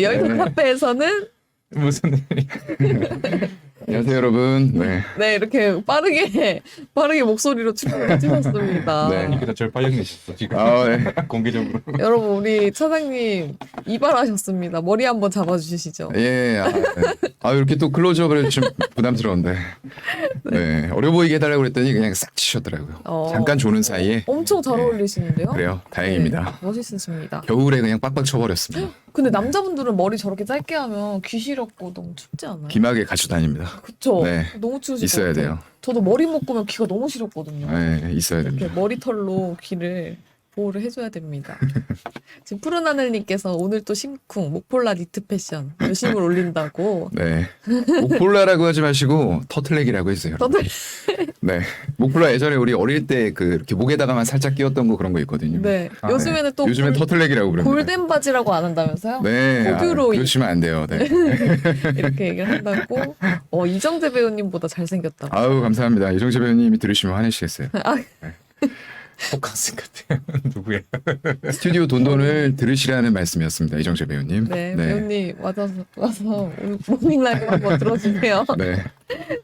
여의도 카페에서는 무슨 일이? 안녕하세요, 여러분. 네. 네 이렇게 빠르게 목소리로 출연을 해주셨습니다. 네. 분위기가 절 빨리 내셨어 지금. 네. 공개적으로. 여러분 우리 차장님 이발하셨습니다. 머리 한번 잡아주시죠. 예. 이렇게 또 클로즈업을 좀 부담스러운데. 네. 어려 보이게 해달라고 그랬더니 그냥 싹 치셨더라고요. 잠깐 조는 사이에. 엄청 잘 어울리시는데요? 그래요. 다행입니다. 네, 멋있으십니다. 겨울에 그냥 빡빡 쳐버렸습니다. 근데 남자분들은 머리 저렇게 짧게 하면 귀 시렵고 너무 춥지 않아요? 귀마개 가지고 다닙니다. 그쵸? 네. 너무 추우실 있어야 것 같아요. 돼요. 저도 머리 묶으면 귀가 너무 시렵거든요. 네, 있어야 이렇게 됩니다. 머리털로 귀를 보호를 해줘야 됩니다. 지금 푸른 하늘님께서 오늘 또 심쿵 목폴라 니트 패션 열심을 올린다고. 네. 목폴라라고 하지 마시고 터틀넥이라고 했어요. 저도 네. 목폴라 예전에 우리 어릴 때 이렇게 목에다가만 살짝 끼웠던 거 그런 거 있거든요. 네. 요즘에는 또 요즘엔 터틀넥이라고 부릅니다. 골덴 바지라고 안 한다면서요? 네. 고듀로이. 그러시면 안 돼요. 네. 이렇게 얘기를 한다고. 이정재 배우님보다 잘생겼다고. 아우 감사합니다. 이정재 배우님이 들으시면 화내시겠어요. 포커스 같아요. 누구야? 스튜디오 돈돈을 들으시라는 말씀이었습니다. 이정재 배우님. 네, 배우님 와서 오늘 모닝 라이브 한번 들어주세요. 네.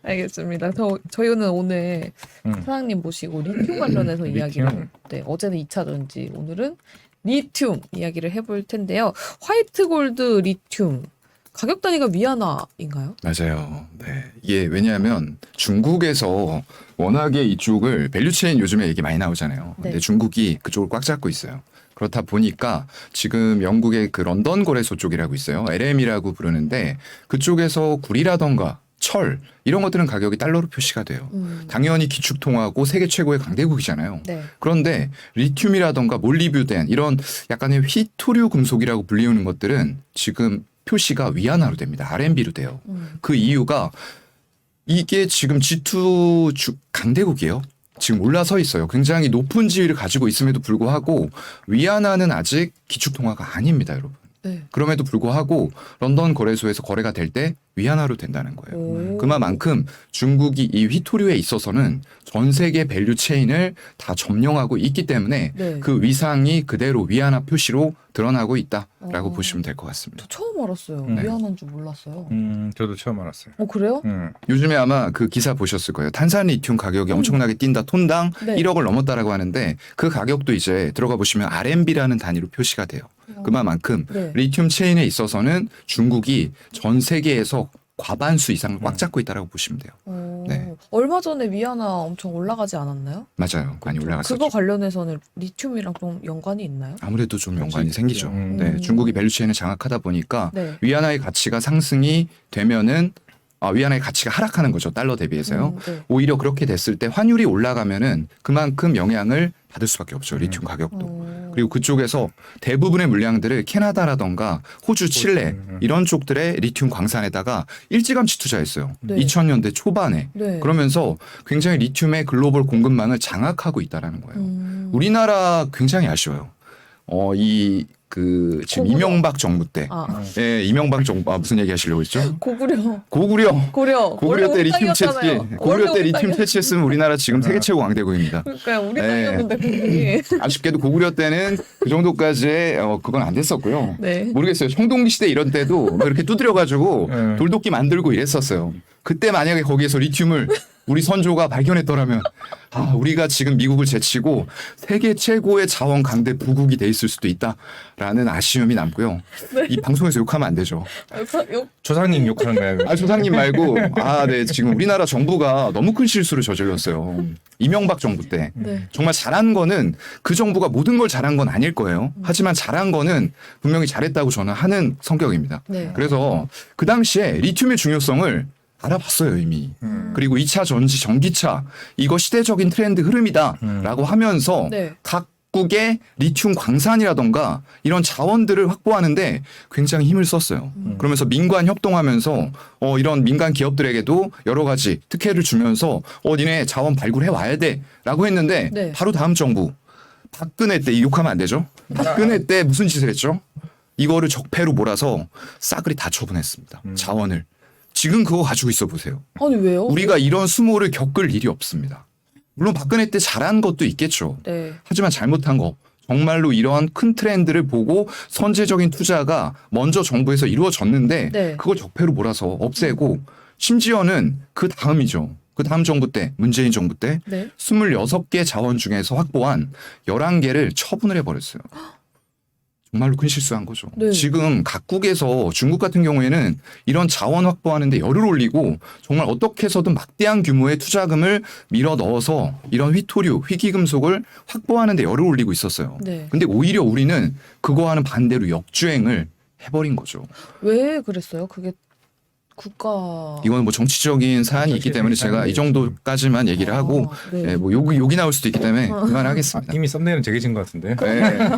알겠습니다. 저희는 오늘 사장님 모시고 리튬 관련해서 이야기를 어제는 2차 전지, 오늘은 리튬 이야기를 해볼 텐데요. 화이트 골드 리튬 가격 단위가 위안화인가요? 맞아요. 네. 이게 왜냐하면 중국에서 워낙에 이쪽을 밸류체인 요즘에 얘기 많이 나오잖아요. 근데 네. 중국이 그쪽을 꽉 잡고 있어요. 그렇다 보니까 지금 영국의 그 런던 거래소 쪽이라고 있어요. LM이라고 부르는데 그쪽에서 구리라던가 철 이런 것들은 가격이 달러로 표시가 돼요. 당연히 기축통화고 세계 최고의 강대국이잖아요. 네. 그런데 리튬이라던가 몰리뷰덴 이런 약간의 휘토류 금속이라고 불리우는 것들은 지금 표시가 위안화로 됩니다. RMB로 돼요. 그 이유가 이게 지금 G2 강대국이에요. 지금 올라서 있어요. 굉장히 높은 지위를 가지고 있음에도 불구하고 위안화는 아직 기축통화가 아닙니다, 여러분. 네. 그럼에도 불구하고 런던 거래소에서 거래가 될 때 위안화로 된다는 거예요. 그만큼 중국이 이 휘토류에 있어서는 전 세계 밸류 체인을 다 점령하고 있기 때문에 네. 그 위상이 그대로 위안화 표시로 드러나고 있다라고 보시면 될 것 같습니다. 저 처음 알았어요. 네. 위안화인 줄 몰랐어요. 저도 처음 알았어요. 그래요? 요즘에 아마 그 기사 보셨을 거예요. 탄산 리튬 가격이 엄청나게 뛴다. 톤당 네. 1억을 넘었다라고 하는데 그 가격도 이제 들어가 보시면 RMB라는 단위로 표시가 돼요. 그만큼 네. 리튬 체인에 있어서는 중국이 전 세계에서 과반수 이상을 꽉 잡고 있다라고 보시면 돼요. 네. 얼마 전에 위안화 엄청 올라가지 않았나요? 맞아요. 많이 올라갔었죠. 그거 관련해서는 리튬이랑 좀 연관이 있나요? 아무래도 좀 연관이 그렇지. 생기죠. 네, 중국이 밸류 체인을 장악하다 보니까 네. 위안화의 가치가 상승이 되면은 위안화의 가치가 하락하는 거죠. 달러 대비해서요. 네. 오히려 그렇게 됐을 때 환율이 올라가면은 그만큼 영향을 받을 수밖에 없죠. 리튬 가격도. 그리고 그쪽에서 대부분의 물량들을 캐나다라던가 호주, 칠레 이런 쪽들의 리튬 광산에다가 일찌감치 투자했어요. 네. 2000년대 초반에. 네. 그러면서 굉장히 리튬의 글로벌 공급망을 장악하고 있다라는 거예요. 우리나라 굉장히 아쉬워요. 지금 고구려. 이명박 정부 때. 예, 이명박 정부, 무슨 얘기 하시려고 했죠? 고구려. 고구려 때 리튬 채취, 고구려 때 리튬 채취했으면 우리나라 지금 세계 최고 강대국입니다. 그러니까 우리 네. 땅이었는데 고구리. 아쉽게도 고구려 때는 그 정도까지의 그건 안 됐었고요. 네. 모르겠어요. 청동기 시대 이런 때도 뭐 이렇게 두드려가지고 네. 돌도끼 만들고 이랬었어요. 그때 만약에 거기에서 리튬을 우리 선조가 발견했더라면 우리가 지금 미국을 제치고 세계 최고의 자원 강대 부국이 돼 있을 수도 있다라는 아쉬움이 남고요. 네. 이 방송에서 욕하면 안 되죠. 조상님 욕하는 거예요. 조상님 말고 네 지금 우리나라 정부가 너무 큰 실수를 저질렀어요. 이명박 정부 때 네. 정말 잘한 거는 그 정부가 모든 걸 잘한 건 아닐 거예요. 하지만 잘한 거는 분명히 잘했다고 저는 하는 성격입니다. 네. 그래서 그 당시에 리튬의 중요성을 알아봤어요 이미. 그리고 2차 전지 전기차 이거 시대적인 트렌드 흐름이다라고 하면서 네. 각국의 리튬 광산이라던가 이런 자원들을 확보하는데 굉장히 힘을 썼어요. 그러면서 민관 협동하면서 이런 민간 기업들에게도 여러 가지 특혜를 주면서 니네 자원 발굴해 와야 돼라고 했는데 네. 바로 다음 정부 박근혜 때 욕하면 안 되죠. 박근혜 때 무슨 짓을 했죠? 이거를 적폐로 몰아서 싸그리 다 처분했습니다. 자원을. 지금 그거 가지고 있어 보세요. 아니 왜요? 우리가 이런 수모를 겪을 일이 없습니다. 물론 박근혜 때 잘한 것도 있겠죠. 네. 하지만 잘못한 거 정말로 이런 큰 트렌드를 보고 선제적인 투자가 먼저 정부에서 이루어졌는데 네. 그걸 적폐로 몰아서 없애고 심지어는 그 다음이죠. 그 다음 정부 때 문재인 정부 때 네. 26개 자원 중에서 확보한 11개를 처분을 해버렸어요. 정말로 큰 실수한 거죠. 네. 지금 각국에서 중국 같은 경우에는 이런 자원 확보하는데 열을 올리고 정말 어떻게 해서든 막대한 규모의 투자금을 밀어 넣어서 이런 휘토류, 희귀금속을 확보하는데 열을 올리고 있었어요. 네. 근데 오히려 우리는 그거와는 반대로 역주행을 해버린 거죠. 왜 그랬어요? 그게 국가 이건 뭐 정치적인 사안이 있기 때문에 제가 이 정도까지만 얘기를 하고 네. 예, 뭐 욕이 나올 수도 있기 때문에 그만하겠습니다. 이미 썸네일은 정해진 것 같은데. 네.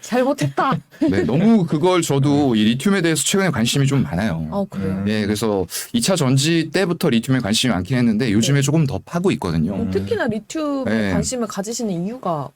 잘못했다. 네, 너무 그걸 저도 이 리튬에 대해서 최근에 관심이 좀 많아요. 그래요. 예, 그래서 2차 전지 때부터 리튬에 관심이 많긴 했는데 요즘에 조금 더 파고 있거든요. 특히나 리튬에 네. 관심을 가지시는 이유가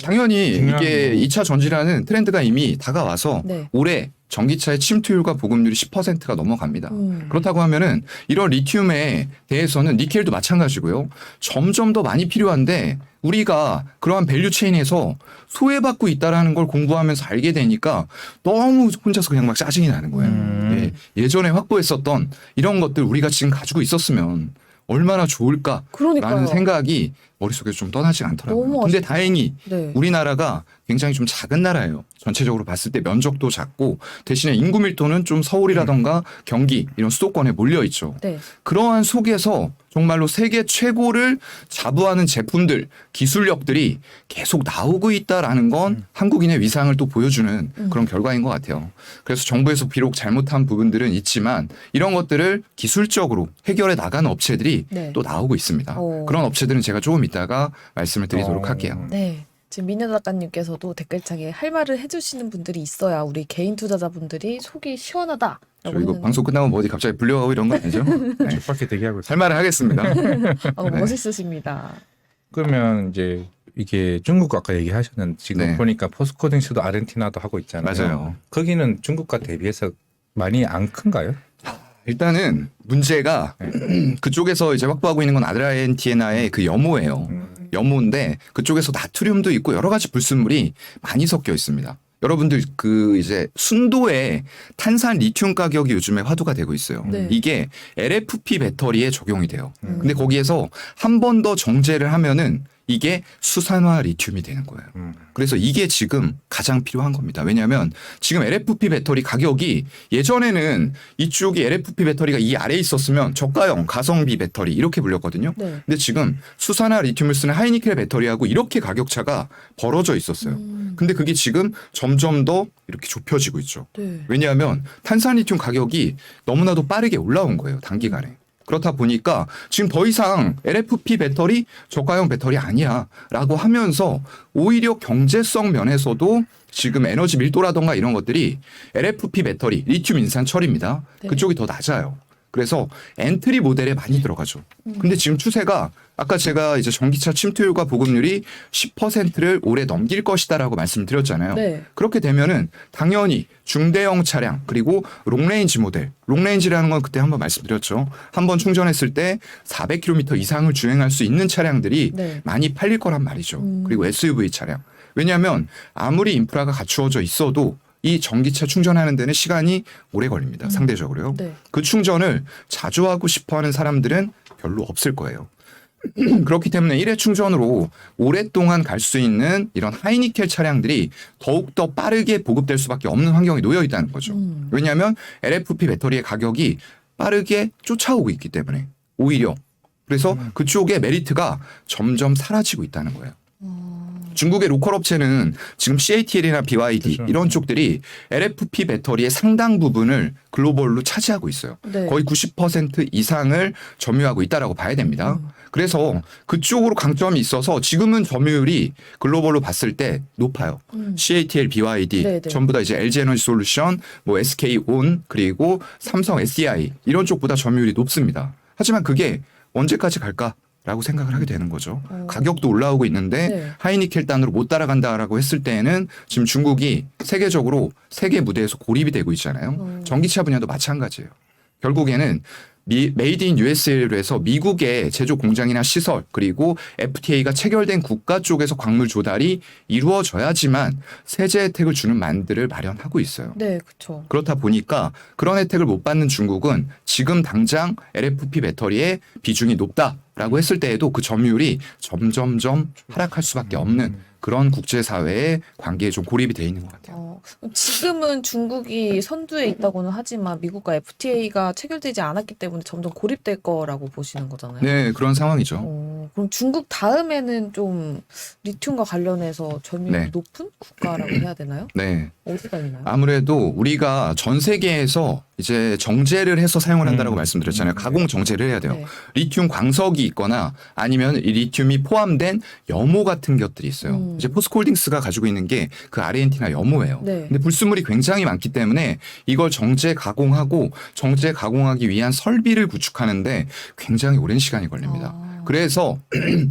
당연히 중요한 이게 거. 2차 전지라는 트렌드가 이미 다가와서 네. 올해 전기차의 침투율과 보급률이 10%가 넘어갑니다. 그렇다고 하면은 이런 리튬에 대해서는 니켈도 마찬가지고요. 점점 더 많이 필요한데 우리가 그러한 밸류 체인에서 소외받고 있다라는 걸 공부하면서 알게 되니까 너무 혼자서 그냥 막 짜증이 나는 거예요. 예, 예전에 확보했었던 이런 것들 우리가 지금 가지고 있었으면 얼마나 좋을까라는 그러니까요. 생각이 머릿속에서 좀 떠나지 않더라고요. 너무 근데 다행히 네. 우리나라가 굉장히 좀 작은 나라예요. 전체적으로 봤을 때 면적도 작고 대신에 인구 밀도는 좀 서울이라던가 경기 이런 수도권에 몰려 있죠. 네. 그러한 속에서 정말로 세계 최고를 자부하는 제품들, 기술력들이 계속 나오고 있다라는 건 한국인의 위상을 또 보여주는 그런 결과인 것 같아요. 그래서 정부에서 비록 잘못한 부분들은 있지만 이런 것들을 기술적으로 해결해 나가는 업체들이 네. 또 나오고 있습니다. 오. 그런 업체들은 제가 조금 이따가 말씀을 드리도록 할게요. 네. 지금 민현 작가님께서도 댓글창에 할 말을 해주시는 분들이 있어야 우리 개인 투자자분들이 속이 시원하다. 저 이거 방송 끝나면 뭐 어디 갑자기 불려가고 이런 거 아니죠? 네. 족밖에 대기하고 있어요. 할 말을 하겠습니다. 네. 멋있으십니다. 그러면 이제 이게 중국 아까 얘기하셨는데 지금 네. 보니까 포스코딩스도 아르헨티나도 하고 있잖아요. 맞아요. 거기는 중국과 대비해서 많이 안 큰가요? 일단은 문제가 그쪽에서 이제 확보하고 있는 건 아르헨티나의 그 염호예요. 염호인데 그쪽에서 나트륨도 있고 여러 가지 불순물이 많이 섞여 있습니다. 여러분들 그 이제 순도의 탄산 리튬 가격이 요즘에 화두가 되고 있어요. 네. 이게 LFP 배터리에 적용이 돼요. 근데 거기에서 한 번 더 정제를 하면은 이게 수산화 리튬이 되는 거예요. 그래서 이게 지금 가장 필요한 겁니다. 왜냐하면 지금 LFP 배터리 가격이 예전에는 이쪽이 LFP 배터리가 이 아래에 있었으면 저가형 가성비 배터리 이렇게 불렸거든요. 네. 근데 지금 수산화 리튬을 쓰는 하이니켈 배터리하고 이렇게 가격 차가 벌어져 있었어요. 근데 그게 지금 점점 더 이렇게 좁혀지고 있죠. 네. 왜냐하면 탄산 리튬 가격이 너무나도 빠르게 올라온 거예요. 단기간에. 그렇다 보니까 지금 더 이상 LFP 배터리 저가형 배터리 아니야 라고 하면서 오히려 경제성 면에서도 지금 에너지 밀도라던가 이런 것들이 LFP 배터리 리튬 인산 처리입니다. 네. 그쪽이 더 낮아요. 그래서 엔트리 모델에 많이 들어가죠. 근데 지금 추세가 아까 제가 이제 전기차 침투율과 보급률이 10%를 올해 넘길 것이다라고 말씀을 드렸잖아요. 네. 그렇게 되면은 당연히 중대형 차량 그리고 롱레인지 모델. 롱레인지라는 건 그때 한번 말씀드렸죠. 한번 충전했을 때 400km 이상을 주행할 수 있는 차량들이 네. 많이 팔릴 거란 말이죠. 그리고 SUV 차량. 왜냐하면 아무리 인프라가 갖추어져 있어도 이 전기차 충전하는 데는 시간이 오래 걸립니다. 상대적으로요. 네. 그 충전을 자주 하고 싶어하는 사람들은 별로 없을 거예요. 그렇기 때문에 일회 충전으로 오랫동안 갈 수 있는 이런 하이니켈 차량들이 더욱더 빠르게 보급될 수밖에 없는 환경에 놓여 있다는 거죠. 왜냐하면 LFP 배터리의 가격이 빠르게 쫓아오고 있기 때문에 오히려 그래서 그쪽의 메리트가 점점 사라지고 있다는 거예요. 중국의 로컬 업체는 지금 CATL이나 BYD 그렇죠. 이런 쪽들이 LFP 배터리의 상당 부분을 글로벌로 차지하고 있어요. 네. 거의 90% 이상을 점유하고 있다라고 봐야 됩니다. 그래서 그쪽으로 강점이 있어서 지금은 점유율이 글로벌로 봤을 때 높아요. CATL, BYD 네네. 전부 다 이제 LG 에너지 솔루션, 뭐 SK온 그리고 삼성 SDI 이런 쪽보다 점유율이 높습니다. 하지만 그게 언제까지 갈까? 라고 생각을 하게 되는 거죠. 가격도 올라오고 있는데 네. 하이니켈 단으로 못 따라간다라고 했을 때에는 지금 중국이 세계적으로 세계 무대에서 고립이 되고 있잖아요. 전기차 분야도 마찬가지예요. 결국에는 메이드 인 USA로 해서 미국의 제조 공장이나 시설 그리고 FTA가 체결된 국가 쪽에서 광물 조달이 이루어져야지만 세제 혜택을 주는 만들을 마련하고 있어요. 네, 그렇죠. 그렇다 보니까 그런 혜택을 못 받는 중국은 지금 당장 LFP 배터리의 비중이 높다라고 했을 때에도 그 점유율이 점점점 하락할 수밖에 없는 그런 국제사회의 관계에 좀 고립이 돼 있는 것 같아요. 지금은 중국이 선두에 있다고는 하지만 미국과 FTA가 체결되지 않았기 때문에 점점 고립될 거라고 보시는 거잖아요. 네, 그런 상황이죠. 그럼 중국 다음에는 좀 리튬과 관련해서 점유율이 네. 높은 국가라고 해야 되나요? 네. 어디가 있나요? 아무래도 우리가 전 세계에서 이제 정제를 해서 사용을 한다라고 말씀드렸잖아요. 가공 정제를 해야 돼요. 네. 리튬 광석이 있거나 아니면 이 리튬이 포함된 염호 같은 것들이 있어요. 이제 포스코홀딩스가 가지고 있는 게 그 아르헨티나 염호예요. 네. 근데 불순물이 굉장히 많기 때문에 이걸 정제 가공하고 정제 가공하기 위한 설비를 구축하는데 굉장히 오랜 시간이 걸립니다. 그래서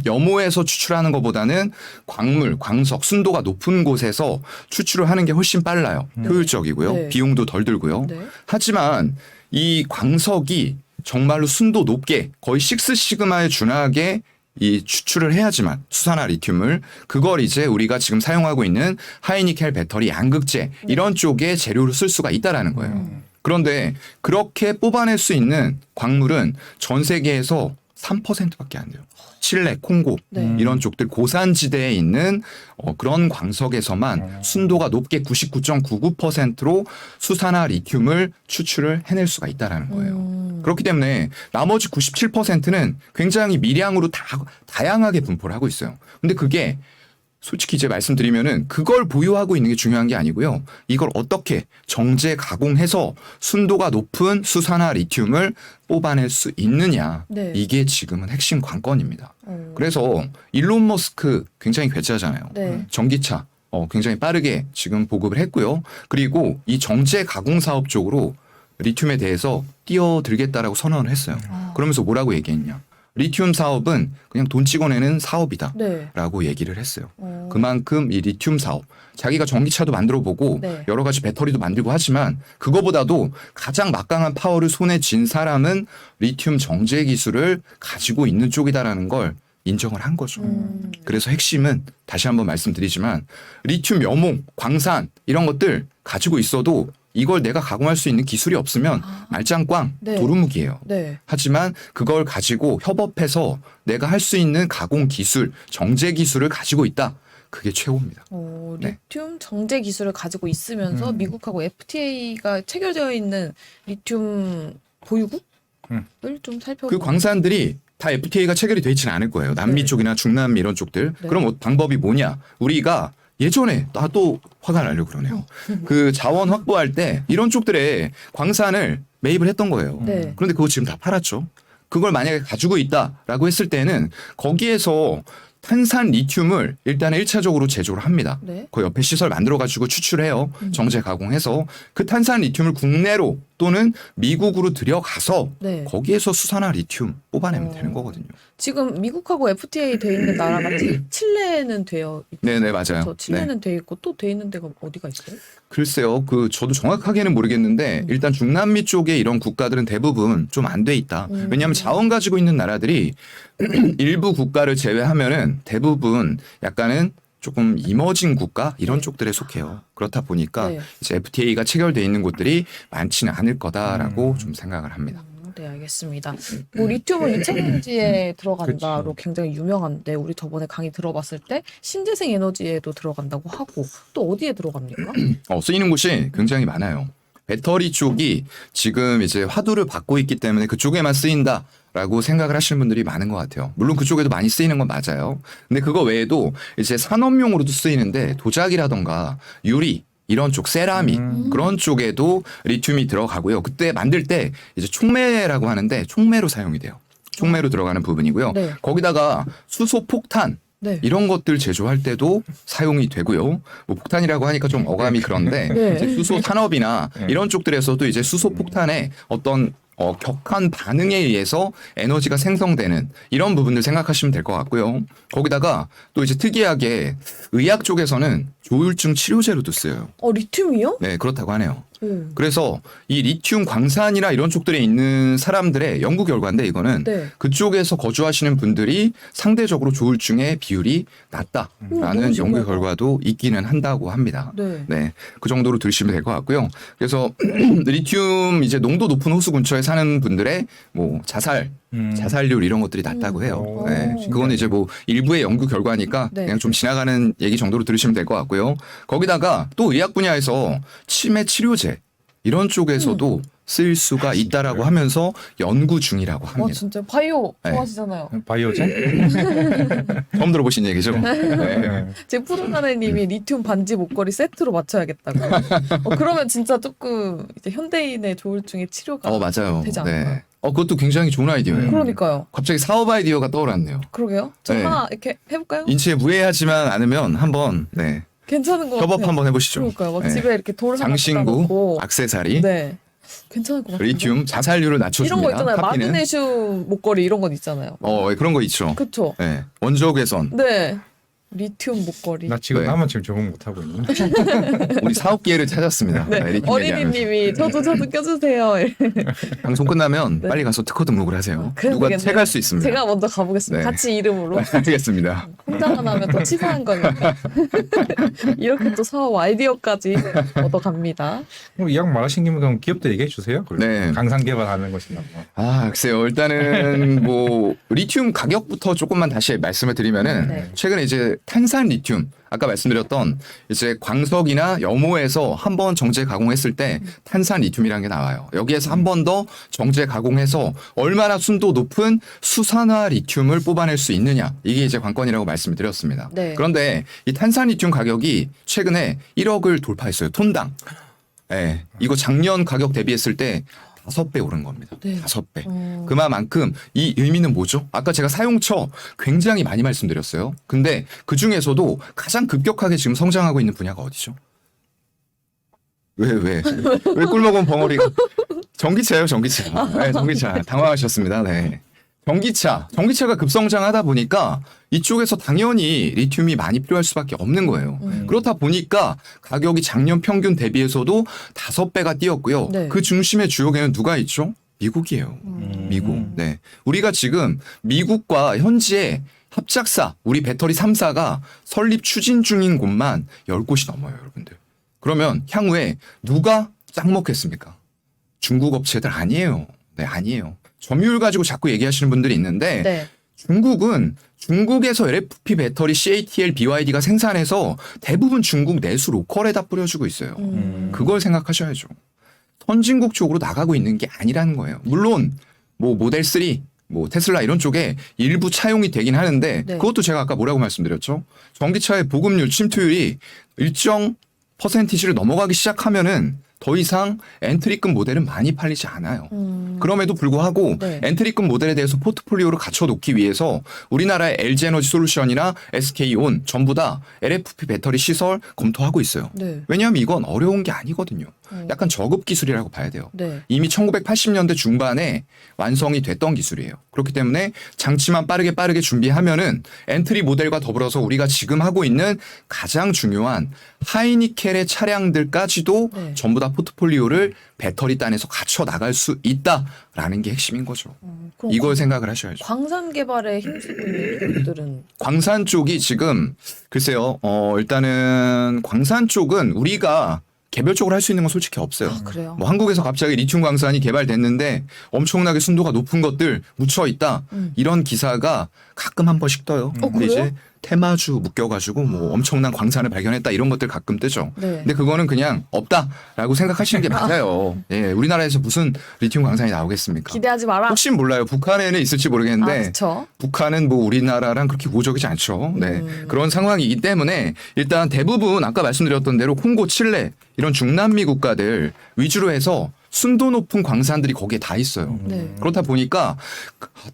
염호에서 추출하는 것보다는 광물, 광석, 순도가 높은 곳에서 추출을 하는 게 훨씬 빨라요. 효율적이고요. 네. 비용도 덜 들고요. 네. 하지만 이 광석이 정말로 순도 높게 거의 6시그마에 준하게 이 추출을 해야지만 수산화 리튬을 그걸 이제 우리가 지금 사용하고 있는 하이니켈 배터리 양극재 이런 쪽에 재료로 쓸 수가 있다라는 거예요. 그런데 그렇게 뽑아낼 수 있는 광물은 전 세계에서 3%밖에 안 돼요. 칠레, 콩고 네. 이런 쪽들 고산지대에 있는 그런 광석에서만 순도가 높게 99.99%로 수산화 리튬을 추출을 해낼 수가 있다라는 거예요. 그렇기 때문에 나머지 97%는 굉장히 미량으로 다양하게 분포를 하고 있어요. 근데 그게 솔직히 이제 말씀드리면은 그걸 보유하고 있는 게 중요한 게 아니고요. 이걸 어떻게 정제 가공해서 순도가 높은 수산화 리튬을 뽑아낼 수 있느냐. 네. 이게 지금은 핵심 관건입니다. 그래서 일론 머스크 굉장히 괴짜잖아요. 네. 전기차 굉장히 빠르게 지금 보급을 했고요. 그리고 이 정제 가공 사업 쪽으로 리튬에 대해서 뛰어들겠다라고 선언을 했어요. 그러면서 뭐라고 얘기했냐. 리튬 사업은 그냥 돈 찍어내는 사업이다 네. 라고 얘기를 했어요. 그만큼 이 리튬 사업 자기가 전기차도 만들어 보고 네. 여러 가지 배터리도 만들고 하지만 그거보다도 가장 막강한 파워를 손에 쥔 사람은 리튬 정제 기술을 가지고 있는 쪽이다라는 걸 인정을 한 거죠. 그래서 핵심은 다시 한번 말씀드리지만 리튬 염호, 광산 이런 것들 가지고 있어도 이걸 내가 가공할 수 있는 기술이 없으면 말짱꽝 네. 도루묵이에요. 네. 하지만 그걸 가지고 협업해서 내가 할 수 있는 가공 기술, 정제 기술을 가지고 있다. 그게 최고입니다. 네. 리튬 정제 기술을 가지고 있으면서 미국하고 FTA가 체결되어 있는 리튬 보유국을 좀 살펴보면 그 광산들이 다 FTA가 체결이 되어 있지는 않을 거예요. 남미 네. 쪽이나 중남미 이런 쪽들. 네. 그럼 방법이 뭐냐? 우리가 예전에 나 또 화가 나려고 그러네요. 그 자원 확보할 때 이런 쪽들에 광산을 매입을 했던 거예요. 네. 그런데 그거 지금 다 팔았죠. 그걸 만약에 가지고 있다라고 했을 때는 거기에서 탄산 리튬을 일단 1차적으로 제조를 합니다. 네. 그 옆에 시설 만들어가지고 추출해요. 정제 가공해서 그 탄산 리튬을 국내로 또는 미국으로 들여가서 네. 거기에서 수산화 리튬 뽑아내면 되는 거거든요. 지금 미국하고 FTA 돼 있는 나라가 칠레는 되어 있죠. 네네 맞아요. 그렇죠. 칠레는 돼 있고 또 돼 있는 데가 어디가 있어요? 글쎄요. 저도 정확하게는 모르겠는데 일단 중남미 쪽에 이런 국가들은 대부분 좀 안 돼 있다. 왜냐하면 자원 가지고 있는 나라들이 일부 국가를 제외하면은 대부분 약간은 조금 이머징 국가 이런 쪽들에 속해요. 그렇다 보니까 네. 이제 FTA가 체결돼 있는 곳들이 많지는 않을 거다라고 좀 생각을 합니다. 네, 알겠습니다. 뭐 리튬은 2차 전지에 들어간다로 굉장히 유명한데 우리 저번에 강의 들어봤을 때 신재생 에너지에도 들어간다고 하고 또 어디에 들어갑니까? 쓰이는 곳이 굉장히 많아요. 배터리 쪽이 지금 이제 화두를 받고 있기 때문에 그쪽에만 쓰인다라고 생각을 하시는 분들이 많은 것 같아요. 물론 그쪽에도 많이 쓰이는 건 맞아요. 근데 그거 외에도 이제 산업용으로도 쓰이는데 도자기라던가 유리 이런 쪽 세라믹 그런 쪽에도 리튬이 들어가고요. 그때 만들 때 이제 촉매라고 하는데 촉매로 사용이 돼요. 촉매로 들어가는 부분이고요. 네. 거기다가 수소 폭탄 네. 이런 것들 제조할 때도 사용이 되고요. 뭐 폭탄이라고 하니까 좀 어감이 그런데 네. 이제 수소 산업이나 이런 쪽들에서도 이제 수소 폭탄의 어떤 격한 반응에 의해서 에너지가 생성되는 이런 부분들 생각하시면 될 것 같고요. 거기다가 또 이제 특이하게 의학 쪽에서는 조울증 치료제로도 쓰여요. 리튬이요? 네, 그렇다고 하네요. 그래서 이 리튬 광산이나 이런 쪽들에 있는 사람들의 연구 결과인데 이거는 네. 그쪽에서 거주하시는 분들이 상대적으로 조울증의 비율이 너무 낮다라는 연구 신기하다. 결과도 있기는 한다고 합니다. 네. 네, 그 정도로 들으시면 될 것 같고요. 그래서 리튬 이제 농도 높은 호수 근처에 사는 분들의 뭐 자살률 이런 것들이 낮다고 해요. 오, 네, 신기하네. 그건 이제 뭐 일부의 연구 결과니까 네. 그냥 좀 지나가는 얘기 정도로 들으시면 될 것 같고요. 거기다가 또 의학 분야에서 치매 치료제 이런 쪽에서도 쓸 수가 있다라고 하면서 연구 중이라고 와 합니다. 진짜 바이오 네. 좋아하시잖아요. 바이오젠? 처음 들어보신 얘기죠? 네. 네. 제 푸른하늘님이 리튬 반지 목걸이 세트로 맞춰야겠다고. 그러면 진짜 조금 이제 현대인의 조울증의 치료가 맞아요. 되지 않을까요? 네. 그것도 굉장히 좋은 아이디어예요. 그러니까요. 갑자기 사업 아이디어가 떠올랐네요. 그러게요. 저 네. 하나 이렇게 해볼까요? 인체에 무해하지만 않으면 한번 괜찮은 것 같아요. 협업 한번 해보시죠. 그러니까요. 막 네. 집에 이렇게 돌 하나 갖다 장신구, 놓고. 액세서리, 네. 괜찮을 것 같아요. 리튬 자살률을 낮춰줍니다. 이런 거 있잖아요. 카피는. 마그네슘 목걸이 이런 건 있잖아요. 그런 거 있죠. 그쵸? 네. 원적 개선. 네. 리튬 목걸이. 나 지금 네. 나만 지금 적응 못 하고 있네. 우리 사업 기회를 찾았습니다. 네. 리튬 얘기하면서. 어린이님이 저도 껴주세요. 방송 끝나면 네. 빨리 가서 특허 등록을 하세요. 그래도 누가 되겠네요. 채갈 수 있습니다. 제가 먼저 가보겠습니다. 네. 같이 이름으로. 알겠습니다. 혼자만 하면 또 치사한 거니까. 이렇게 또 사업 아이디어까지 얻어갑니다. 뭐 이왕 말하신 김에 그럼 기업들 얘기해 주세요. 네. 강산 개발하는 것이나 뭐. 글쎄요. 일단은 뭐 리튬 가격부터 조금만 다시 말씀을 드리면은 네. 최근에 이제 탄산 리튬 아까 말씀드렸던 이제 광석이나 염호에서 한번 정제 가공했을 때 탄산 리튬이라는 게 나와요. 여기에서 한 번 더 정제 가공해서 얼마나 순도 높은 수산화 리튬을 뽑아낼 수 있느냐. 이게 이제 관건이라고 말씀을 드렸습니다. 네. 그런데 이 탄산 리튬 가격이 최근에 1억을 돌파했어요. 톤당. 네. 이거 작년 가격 대비했을 때 5배 오른 겁니다. 네. 5배. 그만큼 이 의미는 뭐죠? 아까 제가 사용처 굉장히 많이 말씀드렸어요. 근데 그 중에서도 가장 급격하게 지금 성장하고 있는 분야가 어디죠? 왜 꿀먹은 벙어리가 전기차예요, 전기차. 네, 전기차. 당황하셨습니다. 네. 전기차가 급성장하다 보니까 이쪽에서 당연히 리튬이 많이 필요할 수밖에 없는 거예요. 그렇다 보니까 가격이 작년 평균 대비해서도 5배가 뛰었고요. 네. 그 중심의 주역에는 누가 있죠? 미국이에요. 미국. 네. 우리가 지금 미국과 현지의 합작사, 우리 배터리 3사가 설립 추진 중인 곳만 10곳이 넘어요, 여러분들. 그러면 향후에 누가 짱먹겠습니까? 중국 업체들 아니에요. 네, 아니에요. 점유율 가지고 자꾸 얘기하시는 분들이 있는데 네. 중국에서 LFP 배터리 CATL BYD가 생산해서 대부분 중국 내수 로컬에다 뿌려주고 있어요. 그걸 생각하셔야죠. 선진국 쪽으로 나가고 있는 게 아니라는 거예요. 물론 뭐 모델 3, 뭐 테슬라 이런 쪽에 일부 차용이 되긴 하는데 네. 그것도 제가 아까 뭐라고 말씀드렸죠? 전기차의 보급률 침투율이 일정 퍼센티지를 넘어가기 시작하면은 더 이상 엔트리급 모델은 많이 팔리지 않아요. 그럼에도 불구하고 네. 엔트리급 모델에 대해서 포트폴리오를 갖춰놓기 위해서 우리나라의 LG에너지 솔루션이나 SK온 전부 다 LFP 배터리 시설 검토하고 있어요. 네. 왜냐하면 이건 어려운 게 아니거든요. 약간 저급 기술이라고 봐야 돼요. 네. 이미 1980년대 중반에 완성이 됐던 기술이에요. 그렇기 때문에 장치만 빠르게 준비하면은 엔트리 모델과 더불어서 우리가 지금 하고 있는 가장 중요한 하이니켈의 차량들까지도 네. 전부 다 포트폴리오를 배터리 단에서 갖춰 나갈 수 있다라는 게 핵심인 거죠. 그럼 이걸 생각을 하셔야죠. 광산 개발에 힘쓰고 있는 기업들은 광산 쪽이 지금 글쎄요. 일단은 광산 쪽은 우리가 개별적으로 할 수 있는 건 솔직히 없어요. 그래요. 뭐 한국에서 갑자기 리튬 광산이 개발됐는데 엄청나게 순도가 높은 것들 묻혀 있다. 이런 기사가 가끔 한 번씩 떠요. 근데 그래요? 이제 테마주 묶여가지고 뭐 엄청난 광산을 발견했다 이런 것들 가끔 뜨죠. 네. 근데 그거는 그냥 없다라고 생각하시는 게 맞아요. 예, 우리나라에서 무슨 리튬 광산이 나오겠습니까? 기대하지 마라. 혹시 몰라요. 북한에는 있을지 모르겠는데 그렇죠. 북한은 뭐 우리나라랑 그렇게 우호적이지 않죠. 네. 그런 상황이기 때문에 일단 대부분 아까 말씀드렸던 대로 콩고, 칠레 이런 중남미 국가들 위주로 해서 순도 높은 광산들이 거기에 다 있어요. 네. 그렇다 보니까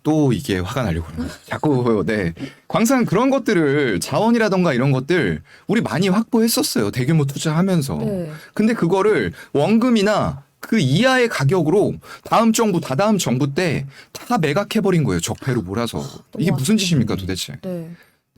또 이게 화가 나려고 그러네. 자꾸 네. 광산 그런 것들을 자원이라던가 이런 것들 우리 많이 확보했었어요. 대규모 투자하면서. 네. 근데 그거를 원금이나 그 이하의 가격으로 다음 정부, 다다음 정부 때 다 매각해버린 거예요. 적폐로 몰아서. 이게 무슨 짓입니까 도대체. 네.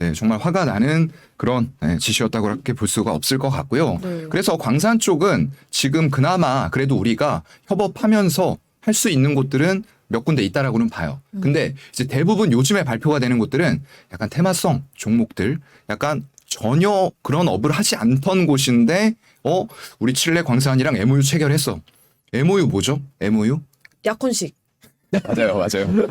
네, 정말 화가 나는 그런 지시였다고 그렇게 볼 수가 없을 것 같고요. 네. 그래서 광산 쪽은 지금 그나마 그래도 우리가 협업하면서 할 수 있는 곳들은 몇 군데 있다라고는 봐요. 근데 이제 대부분 요즘에 발표가 되는 곳들은 약간 테마성 종목들, 약간 전혀 그런 업을 하지 않던 곳인데, 우리 칠레 광산이랑 MOU 체결했어. MOU 뭐죠? MOU? 약혼식. 맞아요, 맞아요.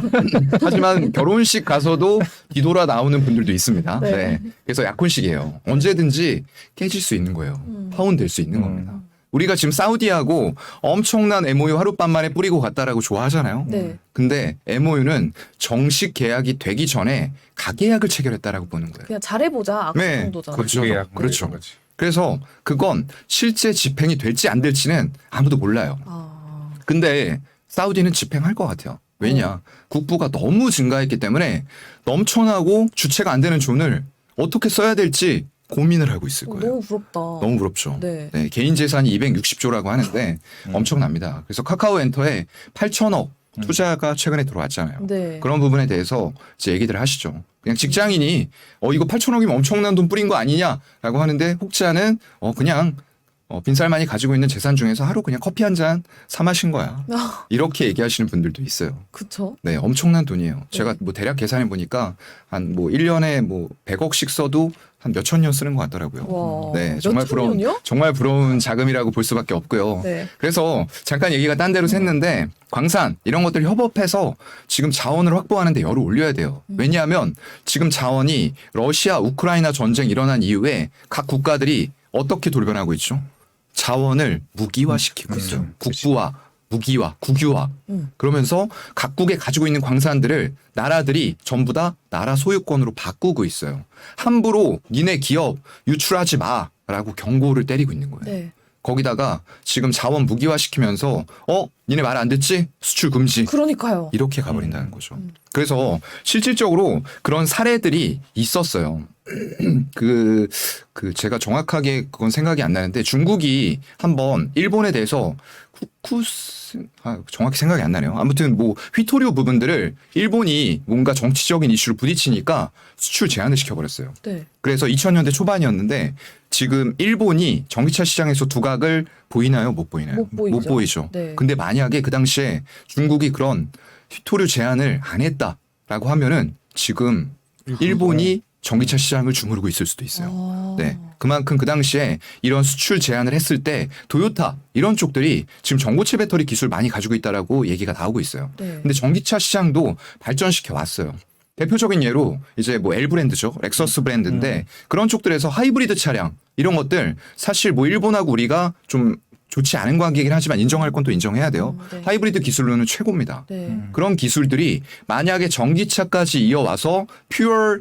하지만 결혼식 가서도 뒤돌아 나오는 분들도 있습니다. 네. 네. 그래서 약혼식이에요. 언제든지 깨질 수 있는 거예요. 파혼될 수 있는 겁니다. 우리가 지금 사우디하고 엄청난 MOU 하룻밤 만에 뿌리고 갔다라고 좋아하잖아요. 네. 근데 MOU는 정식 계약이 되기 전에 가계약을 체결했다라고 보는 거예요. 그냥 잘해보자. 악수 네, 정도잖아요. 그렇죠. 계약, 그렇죠. 그런 거지. 그래서 그건 실제 집행이 될지 안 될지는 아무도 몰라요. 아, 근데 사우디는 집행할 것 같아요. 왜냐? 국부가 너무 증가했기 때문에 넘쳐나고 주체가 안 되는 존을 어떻게 써야 될지 고민을 하고 있을 거예요. 너무 부럽다. 너무 부럽죠. 네. 네, 개인 재산이 260조라고 하는데 엄청납니다. 그래서 카카오엔터에 8천억 투자가 최근에 들어왔잖아요. 네. 그런 부분에 대해서 이제 얘기들 하시죠. 그냥 직장인이 이거 8천억이면 엄청난 돈 뿌린 거 아니냐라고 하는데 혹자는 그냥 빈살만이 가지고 있는 재산 중에서 하루 그냥 커피 한 잔 사 마신 거야. 이렇게 얘기하시는 분들도 있어요. 그쵸? 네, 엄청난 돈이에요. 제가 뭐 대략 계산해 보니까 한 뭐 1년에 뭐 100억씩 써도 한 몇천 년 쓰는 것 같더라고요. 와. 네, 정말 몇천 년이요? 정말 부러운 자금이라고 볼 수밖에 없고요. 네. 그래서 잠깐 얘기가 딴 데로 샜는데 광산 이런 것들 협업해서 지금 자원을 확보하는데 열을 올려야 돼요. 왜냐하면 지금 자원이 러시아 우크라이나 전쟁 일어난 이후에 각 국가들이 어떻게 돌변하고 있죠? 자원을 무기화시키고 있어요. 국부와 무기화, 국유화. 그러면서 각국에 가지고 있는 광산들을 나라들이 전부 다 나라 소유권으로 바꾸고 있어요. 함부로 니네 기업 유출하지 마라고 경고를 때리고 있는 거예요. 네. 거기다가 지금 자원 무기화시키면서 니네 말 안 듣지? 수출 금지. 그러니까요. 이렇게 가버린다는 거죠. 그래서 실질적으로 그런 사례들이 있었어요. 제가 정확하게 그건 생각이 안 나는데 중국이 한번 일본에 대해서 정확히 생각이 안 나네요. 아무튼 뭐 휘토류 부분들을 일본이 뭔가 정치적인 이슈를 부딪히니까 수출 제한을 시켜버렸어요. 네. 그래서 2000년대 초반이었는데 지금 일본이 전기차 시장에서 두각을 보이나요? 못 보이나요? 못 보이죠. 보이죠. 네. 근데 만약에 그 당시에 중국이 그런 휘토류 제한을 안 했다라고 하면은 지금 일본이 전기차 시장을 주무르고 있을 수도 있어요. 아. 네. 그만큼 그 당시에 이런 수출 제한을 했을 때 토요타 이런 쪽들이 지금 전고체 배터리 기술 많이 가지고 있다라고 얘기가 나오고 있어요. 네. 근데 전기차 시장도 발전시켜 왔어요. 대표적인 예로 이제 뭐 L 브랜드죠. 렉서스 브랜드인데 그런 쪽들에서 하이브리드 차량 이런 것들 사실 뭐 일본하고 우리가 좀 좋지 않은 관계이긴 하지만 인정할 건 또 인정해야 돼요. 네. 하이브리드 기술로는 최고입니다. 네. 그런 기술들이 만약에 전기차까지 이어와서 퓨어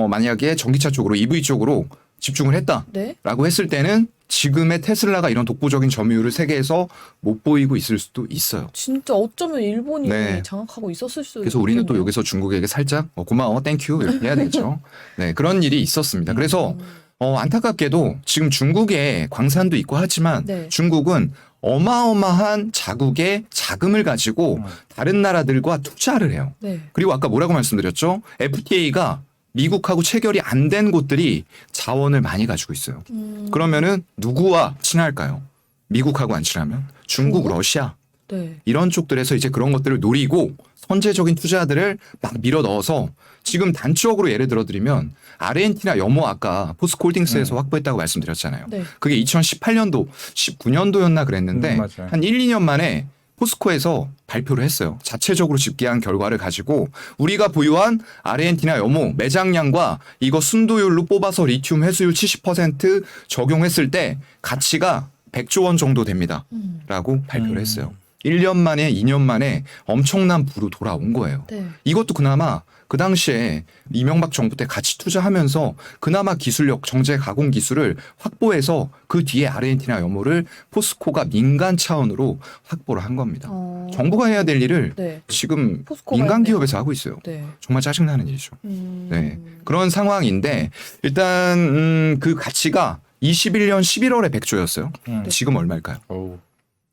만약에 전기차 쪽으로 EV 쪽으로 집중을 했다라고 네. 했을 때는 지금의 테슬라가 이런 독보적인 점유율을 세계에서 못 보이고 있을 수도 있어요. 진짜 어쩌면 일본이 네. 장악하고 있었을 수도 그래서 우리는 또 있겠네요. 여기서 중국에게 살짝 고마워, 땡큐 이렇게 해야 되겠죠. 네, 그런 일이 있었습니다. 그래서 안타깝게도 지금 중국에 광산도 있고 하지만 네. 중국은 어마어마한 자국의 자금을 가지고 다른 나라들과 투자를 해요. 네. 그리고 아까 뭐라고 말씀드렸죠? FTA가 미국하고 체결이 안 된 곳들이 자원을 많이 가지고 있어요. 그러면은 누구와 친할까요? 미국하고 안 친하면 중국, 중국? 러시아 네. 이런 쪽들에서 이제 그런 것들을 노리고 선제적인 투자들을 막 밀어 넣어서 지금 단적으로 예를 들어 드리면 아르헨티나 염호 아까 포스코홀딩스에서 확보했다고 말씀드렸잖아요. 네. 그게 2018년도, 19년도였나 그랬는데 맞아요. 한 1, 2년 만에 포스코에서 발표를 했어요. 자체적으로 집계한 결과를 가지고 우리가 보유한 아르헨티나 염호 매장량과 이거 순도율로 뽑아서 리튬 회수율 70% 적용했을 때 가치가 100조 원 정도 됩니다. 라고 발표를 했어요. 1년 만에 2년 만에 엄청난 부로 돌아온 거예요. 네. 이것도 그나마 그 당시에 이명박 정부 때 같이 투자하면서 그나마 기술력 정제 가공 기술을 확보해서 그 뒤에 아르헨티나 염호를 포스코가 민간 차원으로 확보를 한 겁니다. 정부가 해야 될 일을 네. 지금 포스코가 민간 했네요. 기업에서 하고 있어요. 네. 정말 짜증나는 일이죠. 네. 그런 상황인데 일단 그 가치가 21년 11월에 100조였어요. 지금 얼마일까요? 어우,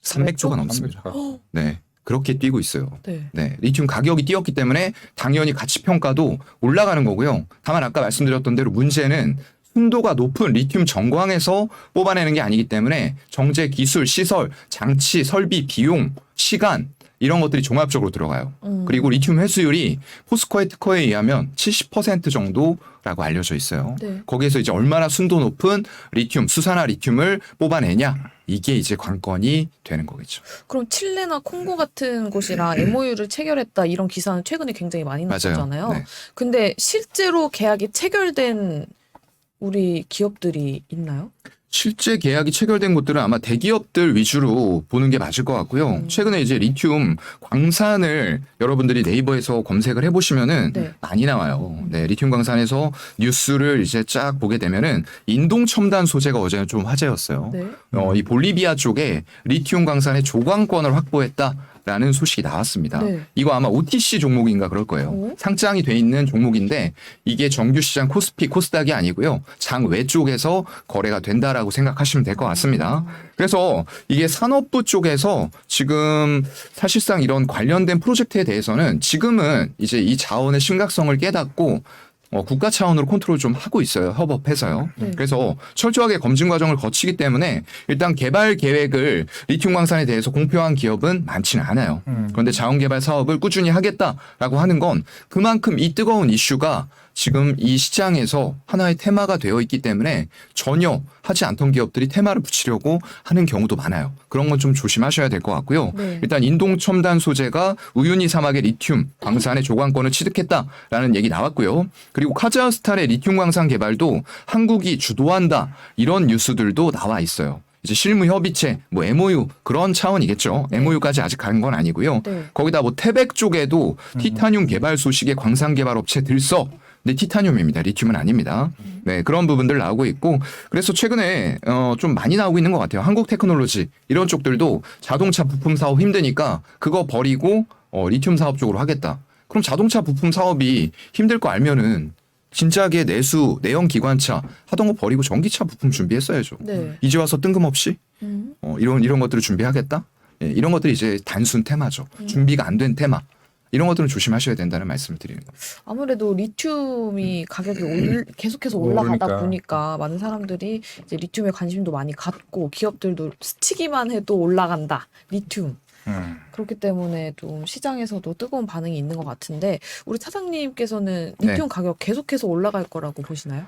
300조가 넘습니다. 네. 그렇게 뛰고 있어요. 네. 네, 리튬 가격이 뛰었기 때문에 당연히 가치 평가도 올라가는 거고요. 다만 아까 말씀드렸던 대로 문제는 순도가 높은 리튬 정광에서 뽑아내는 게 아니기 때문에 정제 기술, 시설, 장치, 설비, 비용, 시간 이런 것들이 종합적으로 들어가요. 그리고 리튬 회수율이 포스코의 특허에 의하면 70% 정도라고 알려져 있어요. 네. 거기에서 이제 얼마나 순도 높은 리튬, 수산화 리튬을 뽑아내냐 이게 이제 관건이 되는 거겠죠. 그럼 칠레나 콩고 같은 곳이랑 MOU를 체결했다 이런 기사는 최근에 굉장히 많이 났었잖아요. 네. 근데 실제로 계약이 체결된 우리 기업들이 있나요? 실제 계약이 체결된 곳들은 아마 대기업들 위주로 보는 게 맞을 것 같고요. 최근에 이제 리튬 광산을 여러분들이 네이버에서 검색을 해보시면은 네. 많이 나와요. 네, 리튬 광산에서 뉴스를 이제 쫙 보게 되면은 인동 첨단 소재가 어제는 좀 화제였어요. 네. 이 볼리비아 쪽에 리튬 광산의 조광권을 확보했다. 라는 소식이 나왔습니다. 네. 이거 아마 OTC 종목인가 그럴 거예요. 오. 상장이 돼 있는 종목인데 이게 정규시장 코스피, 코스닥이 아니고요. 장 외 쪽에서 거래가 된다라고 생각하시면 될 것 같습니다. 그래서 이게 산업부 쪽에서 지금 사실상 이런 관련된 프로젝트에 대해서는 지금은 이제 이 자원의 심각성을 깨닫고 국가 차원으로 컨트롤 좀 하고 있어요. 협업해서요. 네. 그래서 철저하게 검증 과정을 거치기 때문에 일단 개발 계획을 리튬 광산에 대해서 공표한 기업은 많지는 않아요. 그런데 자원 개발 사업을 꾸준히 하겠다라고 하는 건 그만큼 이 뜨거운 이슈가 지금 이 시장에서 하나의 테마가 되어 있기 때문에 전혀 하지 않던 기업들이 테마를 붙이려고 하는 경우도 많아요. 그런 건 좀 조심하셔야 될 것 같고요. 네. 일단 인동 첨단 소재가 우유니 사막의 리튬 광산의 조광권을 취득했다라는 얘기 나왔고요. 그리고 카자흐스탄의 리튬 광산 개발도 한국이 주도한다 이런 뉴스들도 나와 있어요. 이제 실무 협의체, 뭐 MOU 그런 차원이겠죠. 네. MOU까지 아직 간 건 아니고요. 네. 거기다 뭐 태백 쪽에도 티타늄 개발 소식의 광산 개발 업체 들썩. 근데 티타늄입니다. 리튬은 아닙니다. 네, 그런 부분들 나오고 있고 그래서 최근에 좀 많이 나오고 있는 것 같아요. 한국 테크놀로지 이런 쪽들도 자동차 부품 사업 힘드니까 그거 버리고 리튬 사업 쪽으로 하겠다. 그럼 자동차 부품 사업이 힘들 거 알면은 진작에 내수, 내연 기관차 하던 거 버리고 전기차 부품 준비했어야죠. 네. 이제 와서 뜬금없이 음. 이런 것들을 준비하겠다. 예, 이런 것들이 이제 단순 테마죠. 준비가 안 된 테마. 이런 것들은 조심하셔야 된다는 말씀을 드리는 거예요. 아무래도 리튬이 가격이 계속해서 올라가다 보니까 많은 사람들이 이제 리튬에 관심도 많이 갖고 기업들도 스치기만 해도 올라간다. 리튬. 그렇기 때문에 좀 시장에서도 뜨거운 반응이 있는 것 같은데 우리 차장님께서는 리튬 네. 가격 계속해서 올라갈 거라고 보시나요?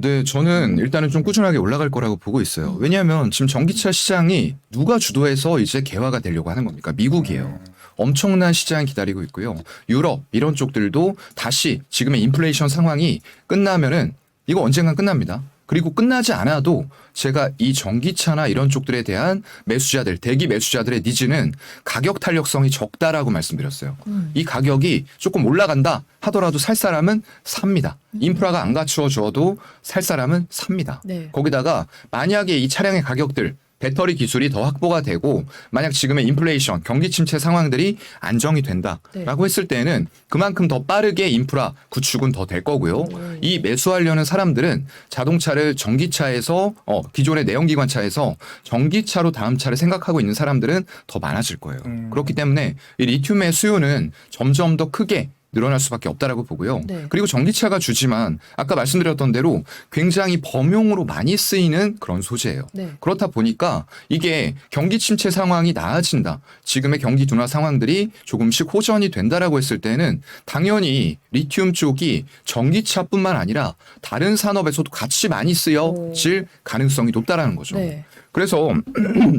네, 저는 일단은 좀 꾸준하게 올라갈 거라고 보고 있어요. 왜냐하면 지금 전기차 시장이 누가 주도해서 이제 개화가 되려고 하는 겁니까? 미국이에요. 엄청난 시장이 기다리고 있고요. 유럽 이런 쪽들도 다시 지금의 인플레이션 상황이 끝나면은 이거 언젠간 끝납니다. 그리고 끝나지 않아도 제가 이 전기차나 이런 쪽들에 대한 매수자들, 대기 매수자들의 니즈는 가격 탄력성이 적다라고 말씀드렸어요. 이 가격이 조금 올라간다 하더라도 살 사람은 삽니다. 인프라가 안 갖추어져도 살 사람은 삽니다. 네. 거기다가 만약에 이 차량의 가격들 배터리 기술이 더 확보가 되고 만약 지금의 인플레이션, 경기 침체 상황들이 안정이 된다라고 했을 때는 그만큼 더 빠르게 인프라 구축은 더 될 거고요. 이 매수하려는 사람들은 자동차를 전기차에서 기존의 내연기관차에서 전기차로 다음 차를 생각하고 있는 사람들은 더 많아질 거예요. 그렇기 때문에 이 리튬의 수요는 점점 더 크게 늘어날 수밖에 없다라고 보고요. 네. 그리고 전기차가 주지만 아까 말씀드렸던 대로 굉장히 범용으로 많이 쓰이는 그런 소재예요. 네. 그렇다 보니까 이게 경기 침체 상황이 나아진다. 지금의 경기 둔화 상황들이 조금씩 호전이 된다라고 했을 때는 당연히 리튬 쪽이 전기차뿐만 아니라 다른 산업에서도 같이 많이 쓰여질 가능성이 높다라는 거죠. 네. 그래서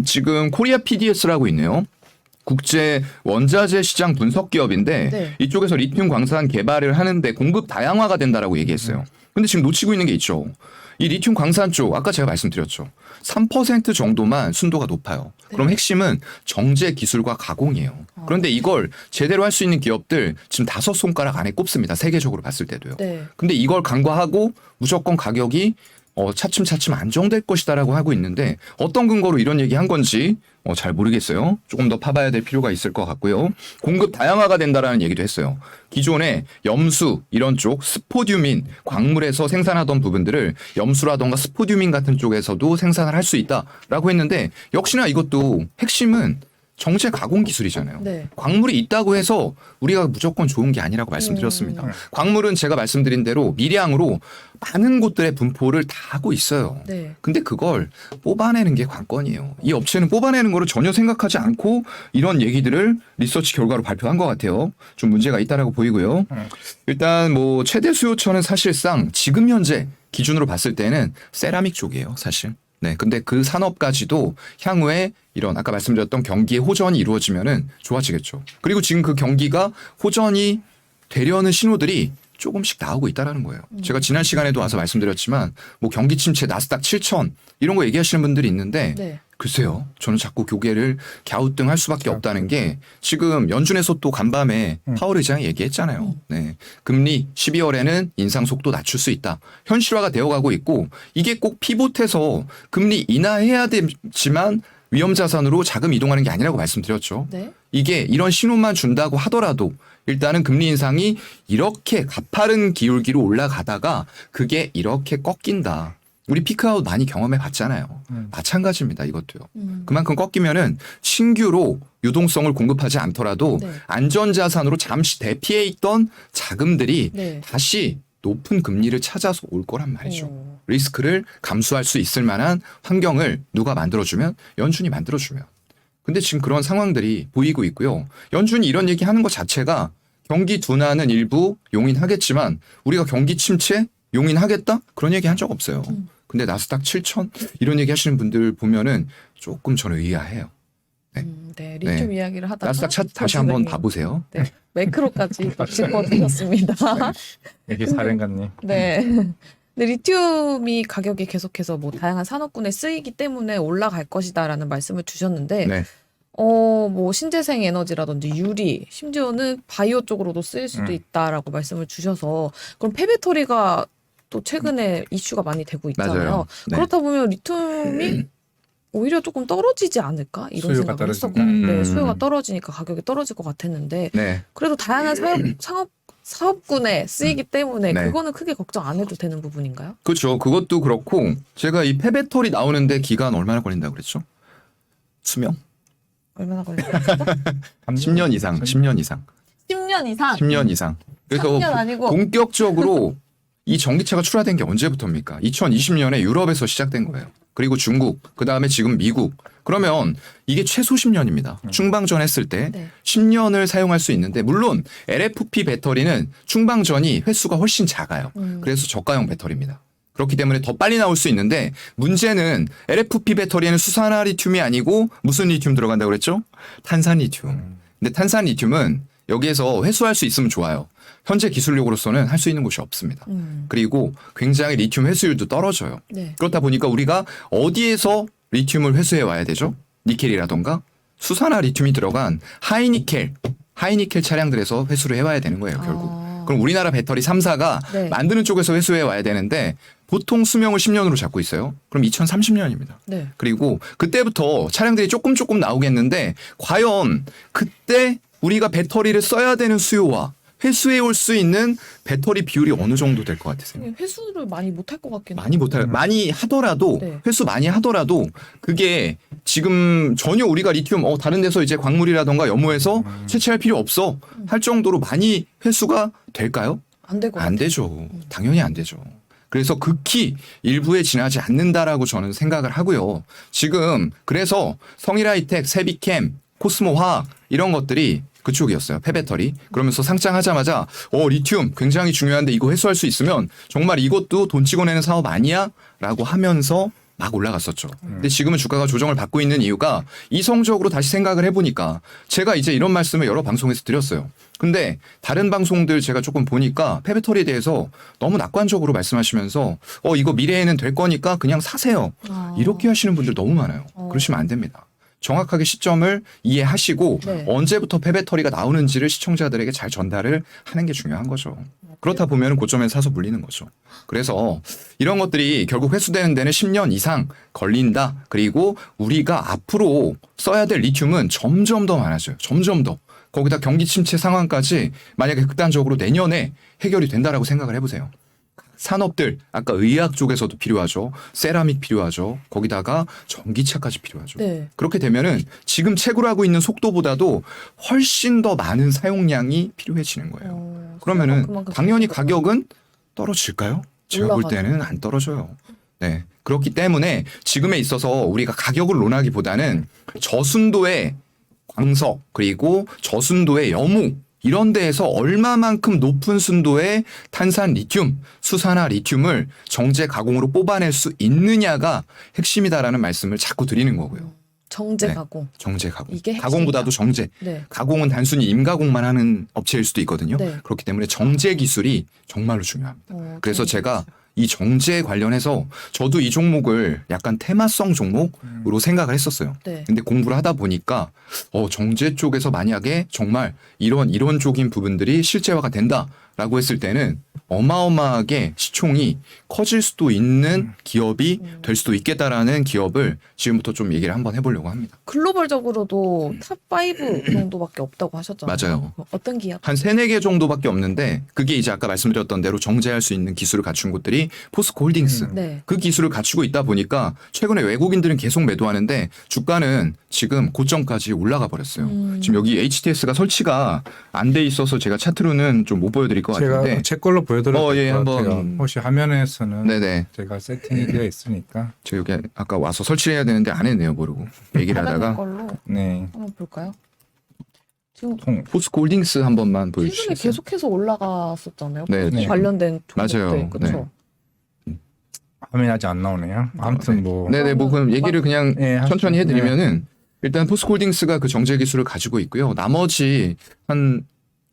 지금 코리아 PDS라고 있네요. 국제 원자재 시장 분석 기업인데 네. 이쪽에서 리튬 광산 개발을 하는데 공급 다양화가 된다라고 얘기했어요. 근데 지금 놓치고 있는 게 있죠. 이 리튬 광산 쪽 아까 제가 말씀드렸죠. 3% 정도만 순도가 높아요. 그럼 핵심은 정제 기술과 가공이에요. 그런데 이걸 제대로 할 수 있는 기업들 지금 5손가락 안에 꼽습니다. 세계적으로 봤을 때도요. 네. 근데 이걸 간과하고 무조건 가격이 차츰차츰 안정될 것이다라고 하고 있는데 어떤 근거로 이런 얘기 한 건지 잘 모르겠어요. 조금 더 파봐야 될 필요가 있을 것 같고요. 공급 다양화가 된다라는 얘기도 했어요. 기존에 염수 이런 쪽 스포듐인 광물에서 생산하던 부분들을 염수라던가 스포듐인 같은 쪽에서도 생산을 할 수 있다라고 했는데 역시나 이것도 핵심은 정제 가공 기술이잖아요. 네. 광물이 있다고 해서 우리가 무조건 좋은 게 아니라고 말씀드렸습니다. 광물은 제가 말씀드린 대로 미량으로 많은 곳들의 분포를 다 하고 있어요. 네. 근데 그걸 뽑아내는 게 관건이에요. 이 업체는 뽑아내는 거를 전혀 생각하지 않고 이런 얘기들을 리서치 결과로 발표한 것 같아요. 좀 문제가 있다라고 보이고요. 일단 뭐 최대 수요처는 사실상 지금 현재 기준으로 봤을 때는 세라믹 쪽이에요, 사실. 네. 근데 그 산업까지도 향후에 이런 아까 말씀드렸던 경기의 호전이 이루어지면은 좋아지겠죠. 그리고 지금 그 경기가 호전이 되려는 신호들이 조금씩 나오고 있다라는 거예요. 제가 지난 시간에도 와서 말씀드렸지만 뭐 경기 침체 나스닥 7,000 이런 거 얘기하시는 분들이 있는데 네. 글쎄요. 저는 자꾸 고개를 갸우뚱할 수밖에 없다는 게 지금 연준에서 또 간밤에 파월 의장이 얘기했잖아요. 네. 금리 12월에는 인상 속도 낮출 수 있다. 현실화가 되어가고 있고 이게 꼭 피봇해서 금리 인하해야 되지만 위험 자산으로 자금 이동하는 게 아니라고 말씀드렸죠. 네. 이게 이런 신호만 준다고 하더라도 일단은 금리 인상이 이렇게 가파른 기울기로 올라가다가 그게 이렇게 꺾인다. 우리 피크아웃 많이 경험해 봤잖아요. 마찬가지입니다. 이것도요. 그만큼 꺾이면은 신규로 유동성을 공급하지 않더라도 네. 안전자산으로 잠시 대피해 있던 자금들이 네. 다시 높은 금리를 찾아서 올 거란 말이죠. 오. 리스크를 감수할 수 있을 만한 환경을 누가 만들어주면 연준이 만들어주면. 근데 지금 그런 상황들이 보이고 있고요. 연준이 이런 얘기하는 것 자체가 경기 둔화는 일부 용인하겠지만 우리가 경기 침체 용인하겠다? 그런 얘기 한 적 없어요. 근데 나스닥 7,000 이런 얘기 하시는 분들 보면은 조금 저는 의아해요. 네. 리튬 이야기를 하다가 나스닥 차트 다시 한번 전주행이- 봐보세요. 네. 매크로까지 짚어주셨습니다. 여기 사령관님. 네. 근데 리튬이 가격이 계속해서 뭐 다양한 산업군에 쓰이기 때문에 올라갈 것이다라는 말씀을 주셨는데, 네. 뭐 신재생 에너지라든지 유리, 심지어는 바이오 쪽으로도 쓰일 수도 있다라고 말씀을 주셔서, 그럼 폐배터리가 또 최근에 이슈가 많이 되고 있잖아요. 맞아요. 네. 그렇다 보면 리튬이 오히려 조금 떨어지지 않을까 이런 수요가 생각을 했었고, 떨어지니까. 네, 수요가 떨어지니까 가격이 떨어질 것 같았는데, 네. 그래도 다양한 사업군에 쓰이기 때문에 네. 그거는 크게 걱정 안 해도 되는 부분인가요? 그렇죠. 그것도 그렇고 제가 이 폐배터리 나오는데 기간 얼마나 걸린다고 그랬죠? 수명? 얼마나 걸릴까요? 10년 이상. 10년 이상. 10년 이상? 10년 이상. 그래서 3년 아니고 본격적으로 이 전기차가 출하된 게 언제부터입니까? 2020년에 유럽에서 시작된 거예요. 그리고 중국, 그 다음에 지금 미국. 그러면 이게 최소 10년입니다. 충방전 했을 때 네. 10년을 사용할 수 있는데 물론 LFP 배터리는 충방전이 횟수가 훨씬 작아요. 그래서 저가형 배터리입니다. 그렇기 때문에 더 빨리 나올 수 있는데 문제는 LFP 배터리에는 수산화 리튬이 아니고 무슨 리튬 들어간다고 그랬죠? 탄산 리튬. 근데 탄산 리튬은 여기에서 회수할 수 있으면 좋아요. 현재 기술력으로서는 할 수 있는 곳이 없습니다. 그리고 굉장히 리튬 회수율도 떨어져요. 네. 그렇다 보니까 우리가 어디에서 리튬을 회수해 와야 되죠? 니켈이라던가 수산화 리튬이 들어간 하이니켈 차량들에서 회수를 해와야 되는 거예요, 결국. 그럼 우리나라 배터리 3사가 네. 만드는 쪽에서 회수해 와야 되는데 보통 수명을 10년으로 잡고 있어요. 그럼 2030년입니다. 네. 그리고 그때부터 차량들이 조금 나오겠는데 과연 그때 우리가 배터리를 써야 되는 수요와 회수해 올 수 있는 배터리 비율이 어느 정도 될 것 같으세요? 회수를 많이 못할 것 같긴 많이 못해요. 많이 하더라도 네. 회수 많이 하더라도 그게 지금 전혀 우리가 리튬 다른 데서 이제 광물이라던가 염호해서 채취할 필요 없어 할 정도로 많이 회수가 될까요? 안 될 것 안 같아요. 되죠. 당연히 안 되죠. 그래서 극히 일부에 지나지 않는다라고 저는 생각을 하고요. 지금 그래서 성일하이텍, 세비캠, 코스모화학 이런 것들이 그쪽이었어요. 폐배터리. 그러면서 상장하자마자 리튬 굉장히 중요한데 이거 회수할 수 있으면 정말 이것도 돈 찍어내는 사업 아니야? 라고 하면서 막 올라갔었죠. 근데 지금은 주가가 조정을 받고 있는 이유가 이성적으로 다시 생각을 해보니까 제가 이제 이런 말씀을 여러 방송에서 드렸어요. 근데 다른 방송들 제가 조금 보니까 폐배터리에 대해서 너무 낙관적으로 말씀하시면서 이거 미래에는 될 거니까 그냥 사세요. 이렇게 하시는 분들 너무 많아요. 그러시면 안 됩니다. 정확하게 시점을 이해하시고 네. 언제부터 폐배터리가 나오는지를 시청자들에게 잘 전달을 하는 게 중요한 거죠. 그렇다 보면 고점에 사서 물리는 거죠. 그래서 이런 것들이 결국 회수되는 데는 10년 이상 걸린다. 그리고 우리가 앞으로 써야 될 리튬은 점점 더 많아져요. 점점 더. 거기다 경기 침체 상황까지 만약에 극단적으로 내년에 해결이 된다라고 생각을 해보세요. 산업들 아까 의학 쪽에서도 필요하죠. 세라믹 필요하죠. 거기다가 전기차까지 필요하죠. 네. 그렇게 되면은 지금 채굴하고 있는 속도보다도 훨씬 더 많은 사용량이 필요해지는 거예요. 그러면은 그만큼 당연히 비싸죠. 가격은 떨어질까요? 제가 볼 올라가죠. 때는 안 떨어져요. 네. 그렇기 때문에 지금에 있어서 우리가 가격을 논하기보다는 저순도의 광석 그리고 저순도의 여무 이런 데에서 얼마만큼 높은 순도의 탄산 리튬, 수산화 리튬을 정제 가공으로 뽑아낼 수 있느냐가 핵심이다라는 말씀을 자꾸 드리는 거고요. 정제 네. 가공. 정제 가공. 이게 핵심이다. 가공보다도 정제. 네. 가공은 단순히 임가공만 하는 업체일 수도 있거든요. 네. 그렇기 때문에 정제 기술이 정말로 중요합니다. 그래서 정제 제가 이 정제 관련해서 저도 이 종목을 약간 테마성 종목으로 생각을 했었어요. 네. 근데 공부를 하다 보니까 정제 쪽에서 만약에 정말 이론적인 부분들이 실제화가 된다라고 했을 때는 어마어마하게 시총이 커질 수도 있는 기업이 될 수도 있겠다라는 기업을 지금부터 좀 얘기를 한번 해보려고 합니다. 글로벌적으로도 탑5 정도밖에 없다고 하셨잖아요. 맞아요. 어떤 기업? 한 3, 4개 정도밖에 없는데 그게 이제 아까 말씀드렸던 대로 정제할 수 있는 기술을 갖춘 곳들이 포스코 홀딩스. 네. 그 기술을 갖추고 있다 보니까 최근에 외국인들은 계속 매도하는데 주가는 지금 고점까지 올라가 버렸어요. 지금 여기 HTS가 설치가 안 돼 있어서 제가 차트로는 좀 못 보여드릴 것 제가 같은데. 제 걸로 보여드려도 예, 될것 한번. 같아요. 혹시 화면에서는 네네. 제가 세팅이 되어 있으니까. 제가 여기 아까 와서 설치해야 되는데 안 했네요, 모르고. 얘기를 다른 하다가. 걸로 네. 한번 볼까요? 지금 포스코 홀딩스 한 번만 최근에 보여주시겠어요? 계속해서 올라갔었잖아요. 네, 포스코 네. 관련된 종목들. 맞아요. 그렇죠. 화면이 아직 안 나오네요. 아무튼 뭐. 네네, 뭐 그럼 얘기를 그냥 네, 천천히 하시죠. 해드리면은 일단 포스코 홀딩스가 그 정제 기술을 가지고 있고요. 나머지 한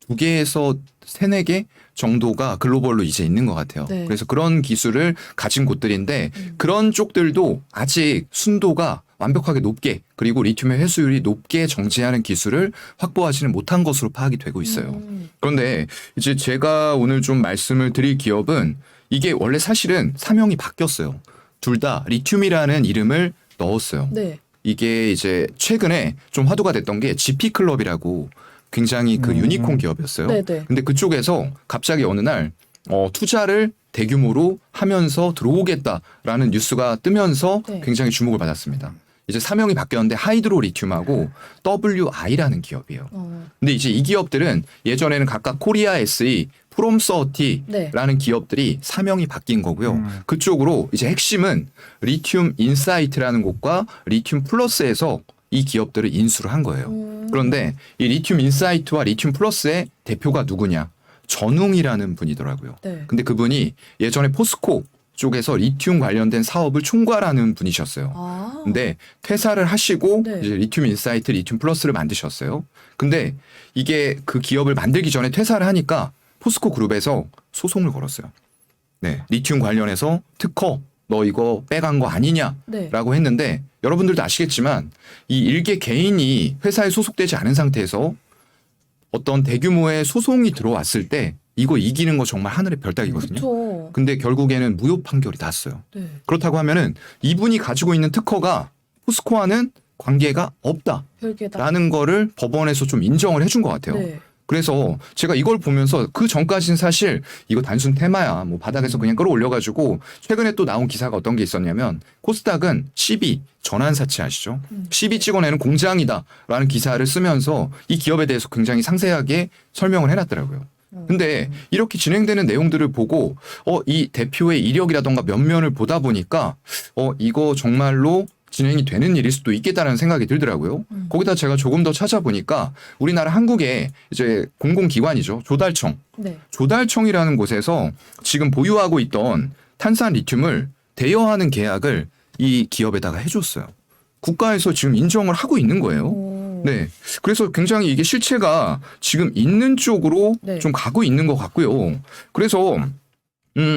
2개에서 3, 4개 정도가 글로벌로 이제 있는 것 같아요. 네. 그래서 그런 기술을 가진 곳들인데 그런 쪽들도 아직 순도가 완벽하게 높게 그리고 리튬의 회수율이 높게 정제하는 기술을 확보하지는 못한 것으로 파악이 되고 있어요. 그런데 이제 제가 오늘 좀 말씀을 드릴 기업은 이게 원래 사실은 사명이 바뀌었어요. 둘 다 리튬이라는 이름을 넣었어요. 네. 이게 이제 최근에 좀 화두가 됐던 게 GP클럽이라고 굉장히 그 유니콘 기업이었어요. 네네. 근데 그쪽에서 갑자기 어느 날 투자를 대규모로 하면서 들어오겠다라는 뉴스가 뜨면서 네. 굉장히 주목을 받았습니다. 이제 사명이 바뀌었는데 하이드로 리튬하고 WI라는 기업이에요. 근데 이제 이 기업들은 예전에는 각각 코리아 SE, 프롬서티라는 기업들이 사명이 바뀐 거고요. 그쪽으로 이제 핵심은 리튬 인사이트라는 곳과 리튬 플러스에서 이 기업들을 인수를 한 거예요. 그런데 이 리튬 인사이트와 리튬 플러스의 대표가 누구냐? 전웅이라는 분이더라고요. 네. 근데 그분이 예전에 포스코 쪽에서 리튬 관련된 사업을 총괄하는 분이셨어요. 아. 근데 퇴사를 하시고 네. 이제 리튬 인사이트, 리튬 플러스를 만드셨어요. 근데 이게 그 기업을 만들기 전에 퇴사를 하니까 포스코 그룹에서 소송을 걸었어요. 네, 리튬 관련해서 특허 너 이거 빼간 거 아니냐라고 네. 했는데 여러분들도 아시겠지만 이 일개 개인이 회사에 소속되지 않은 상태에서 어떤 대규모의 소송이 들어왔을 때 이거 이기는 거 정말 하늘의 별따기거든요. 그렇죠. 근데 결국에는 무효 판결이 났어요. 네. 그렇다고 하면은 이분이 가지고 있는 특허가 포스코와는 관계가 없다라는 별개다. 거를 법원에서 좀 인정을 해준 것 같아요. 네. 그래서 제가 이걸 보면서 그 전까지는 사실 이거 단순 테마야. 뭐 바닥에서 그냥 끌어올려가지고 최근에 또 나온 기사가 어떤 게 있었냐면 코스닥은 12 전환사채 아시죠? 12 찍어내는 공장이다라는 기사를 쓰면서 이 기업에 대해서 굉장히 상세하게 설명을 해놨더라고요. 근데 이렇게 진행되는 내용들을 보고 이 대표의 이력이라던가 면면을 보다 보니까 이거 정말로 진행이 되는 일일 수도 있겠다는 생각이 들더라고요. 거기다 제가 조금 더 찾아보니까 우리나라 한국의 이제 공공기관이죠. 조달청. 네. 조달청이라는 곳에서 지금 보유하고 있던 탄산 리튬을 대여하는 계약을 이 기업에다가 해줬어요. 국가에서 지금 인정을 하고 있는 거예요. 오. 네. 그래서 굉장히 이게 실체가 지금 있는 쪽으로 네. 좀 가고 있는 것 같고요. 그래서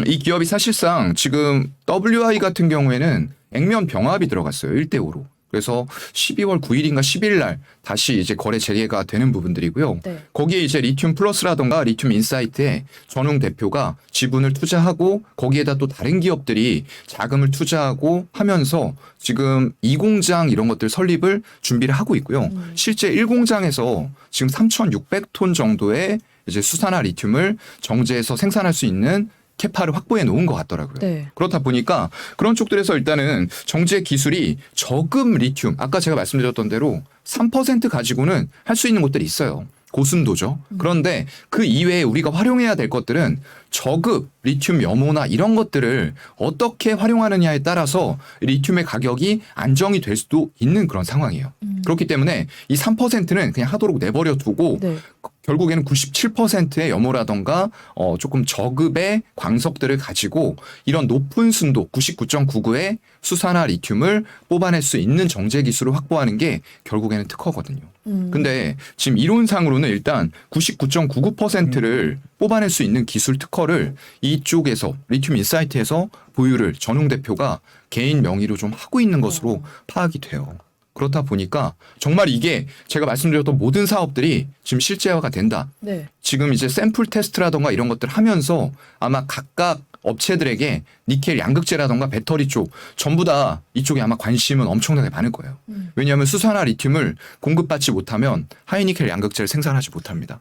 이 기업이 사실상 지금 WI 같은 경우에는 액면 병합이 들어갔어요. 1대5로. 그래서 12월 9일인가 10일 날 다시 이제 거래 재개가 되는 부분들이고요. 네. 거기에 이제 리튬 플러스라던가 리튬 인사이트에 전웅 대표가 지분을 투자하고 거기에다 또 다른 기업들이 자금을 투자하고 하면서 지금 2공장 이런 것들 설립을 준비를 하고 있고요. 실제 1공장에서 지금 3,600톤 정도의 이제 수산화 리튬을 정제해서 생산할 수 있는 캐파를 확보해 놓은 것 같더라고요. 네. 그렇다 보니까 그런 쪽들에서 일단은 정제 기술이 저금 리튬, 아까 제가 말씀드렸던 대로 3% 가지고는 할 수 있는 것들이 있어요. 고순도죠. 그런데 그 이외에 우리가 활용해야 될 것들은 저급 리튬 염호나 이런 것들을 어떻게 활용하느냐에 따라서 리튬의 가격이 안정이 될 수도 있는 그런 상황이에요. 그렇기 때문에 이 3%는 그냥 하도록 내버려 두고 네. 결국에는 97%의 염호라던가 조금 저급의 광석들을 가지고 이런 높은 순도 99.99의 수산화 리튬을 뽑아낼 수 있는 정제 기술을 확보하는 게 결국에는 특허거든요. 근데 지금 이론상으로는 일단 99.99%를 뽑아낼 수 있는 기술 특허를 이쪽에서 리튬 인사이트에서 보유를 전용 대표가 개인 명의로 좀 하고 있는 것으로 파악이 돼요. 그렇다 보니까 정말 이게 제가 말씀드렸던 모든 사업들이 지금 실제화가 된다. 네. 지금 이제 샘플 테스트라던가 이런 것들 하면서 아마 각각 업체들에게 니켈 양극재라던가 배터리 쪽 전부 다 이쪽에 아마 관심은 엄청나게 많을 거예요. 왜냐하면 수산화 리튬을 공급받지 못하면 하이니켈 양극재를 생산하지 못합니다.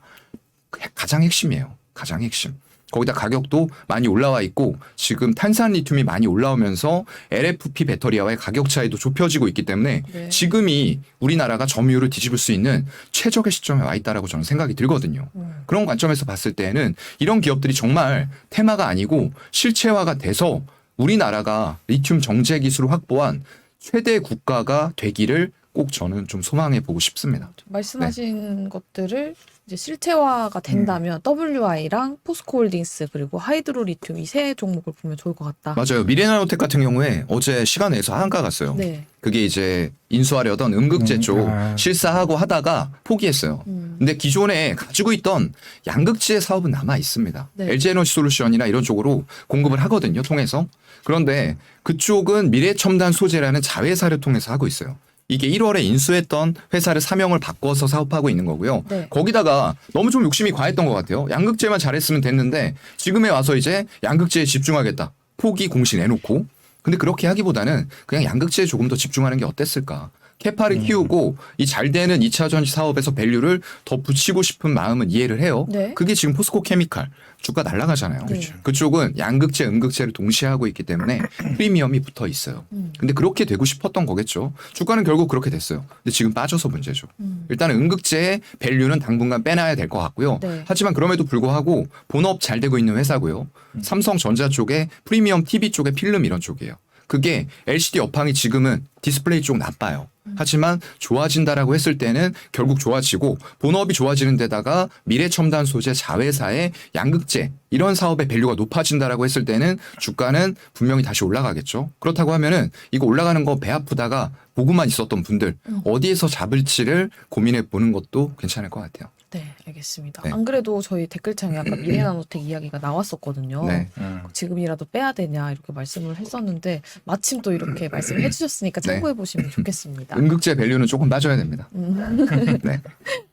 가장 핵심이에요. 가장 핵심. 거기다 가격도 많이 올라와 있고 지금 탄산 리튬이 많이 올라오면서 LFP 배터리와의 가격 차이도 좁혀지고 있기 때문에 네. 지금이 우리나라가 점유율을 뒤집을 수 있는 최적의 시점에 와 있다라고 저는 생각이 들거든요. 그런 관점에서 봤을 때는 이런 기업들이 정말 테마가 아니고 실체화가 돼서 우리나라가 리튬 정제 기술을 확보한 최대 국가가 되기를 꼭 저는 좀 소망해 보고 싶습니다. 말씀하신 것들을 이제 실체화가 된다면 WI랑 포스코홀딩스 그리고 하이드로리튬 이 세 종목을 보면 좋을 것 같다. 맞아요. 미래나노텍 같은 경우에 어제 시간 내서 한가 갔어요. 네. 그게 이제 인수하려던 음극재 쪽 실사하고 하다가 포기했어요. 근데 기존에 가지고 있던 양극재 사업은 남아 있습니다. 네. LG에너지 솔루션이나 이런 쪽으로 공급을 하거든요. 통해서. 그런데 그쪽은 미래첨단 소재라는 자회사를 통해서 하고 있어요. 이게 1월에 인수했던 회사를 사명을 바꿔서 사업하고 있는 거고요. 네. 거기다가 너무 좀 욕심이 과했던 것 같아요. 양극재만 잘했으면 됐는데 지금에 와서 이제 양극재에 집중하겠다. 포기 공시 내놓고. 근데 그렇게 하기보다는 그냥 양극재에 조금 더 집중하는 게 어땠을까. 캐파를 키우고 이 잘 되는 2차 전지 사업에서 밸류를 더 붙이고 싶은 마음은 이해를 해요. 네. 그게 지금 포스코 케미칼 주가 날아가잖아요. 그렇죠. 그쪽은 양극재, 음극재를 동시에 하고 있기 때문에 프리미엄이 붙어 있어요. 근데 그렇게 되고 싶었던 거겠죠. 주가는 결국 그렇게 됐어요. 근데 지금 빠져서 문제죠. 일단은 음극재의 밸류는 당분간 빼놔야 될 것 같고요. 네. 하지만 그럼에도 불구하고 본업 잘 되고 있는 회사고요. 삼성전자 쪽에 프리미엄 TV 쪽에 필름 이런 쪽이에요. 그게 LCD 업황이 지금은 디스플레이 쪽 나빠요. 하지만 좋아진다라고 했을 때는 결국 좋아지고 본업이 좋아지는 데다가 미래첨단 소재 자회사의 양극재 이런 사업의 밸류가 높아진다라고 했을 때는 주가는 분명히 다시 올라가겠죠. 그렇다고 하면은 이거 올라가는 거 배 아프다가 보고만 있었던 분들 어디에서 잡을지를 고민해 보는 것도 괜찮을 것 같아요. 네, 알겠습니다. 네. 안 그래도 저희 댓글창에 아까 미래나노텍 이야기가 나왔었거든요. 네. 지금이라도 빼야 되냐 이렇게 말씀을 했었는데 마침 또 이렇게 말씀을 해주셨으니까 네. 참고해 보시면 좋겠습니다. 음극재 밸류는 조금 빠져야 됩니다. 네.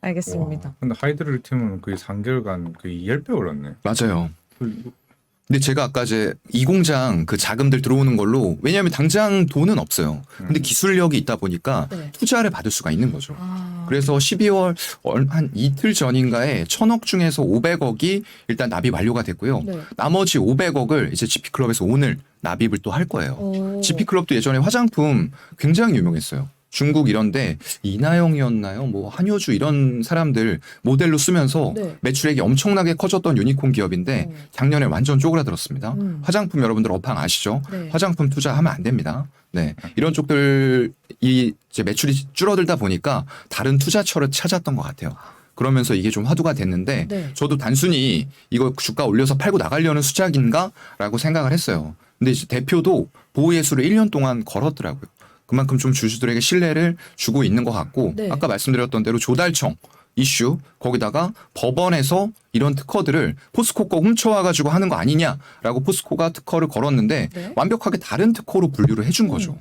알겠습니다. 근데 하이드로 리튬은 거의 3개월간 거의 10배 올랐네. 맞아요. 근데 제가 아까 이제 이 공장 그 자금들 들어오는 걸로 왜냐하면 당장 돈은 없어요. 근데 기술력이 있다 보니까 네. 투자를 받을 수가 있는 거죠. 아, 그래서 12월 한 이틀 전인가에 1,000억 중에서 500억이 일단 납입 완료가 됐고요. 네. 나머지 500억을 이제 GP클럽에서 오늘 납입을 또 할 거예요. 오. GP클럽도 예전에 화장품 굉장히 유명했어요. 중국 이런데 이나영이었나요? 뭐 한효주 이런 사람들 모델로 쓰면서 네. 매출액이 엄청나게 커졌던 유니콘 기업인데 작년에 완전 쪼그라들었습니다. 화장품 여러분들 업황 아시죠? 네. 화장품 투자하면 안 됩니다. 네. 이런 쪽들이 이제 매출이 줄어들다 보니까 다른 투자처를 찾았던 것 같아요. 그러면서 이게 좀 화두가 됐는데 네. 저도 단순히 이거 주가 올려서 팔고 나가려는 수작인가라고 생각을 했어요. 근데 이제 대표도 보호예수를 1년 동안 걸었더라고요. 그만큼 좀 주주들에게 신뢰를 주고 있는 것 같고 네. 아까 말씀드렸던 대로 조달청 이슈 거기다가 법원에서 이런 특허들을 포스코 거 훔쳐와가지고 하는 거 아니냐라고 포스코가 특허를 걸었는데 네. 완벽하게 다른 특허로 분류를 해준 거죠.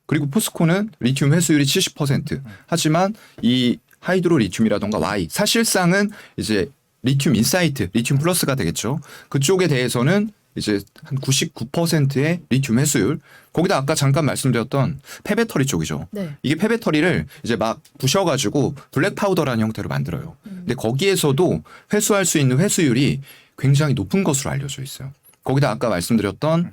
그리고 포스코는 리튬 회수율이 70% 하지만 이 하이드로 리튬이라던가 Y 사실상은 이제 리튬 인사이트, 리튬 플러스가 되겠죠. 그쪽에 대해서는 이제 한 99%의 리튬 회수율. 거기다 아까 잠깐 말씀드렸던 폐배터리 쪽이죠. 네. 이게 폐배터리를 이제 막 부셔가지고 블랙 파우더라는 형태로 만들어요. 근데 거기에서도 회수할 수 있는 회수율이 굉장히 높은 것으로 알려져 있어요. 거기다 아까 말씀드렸던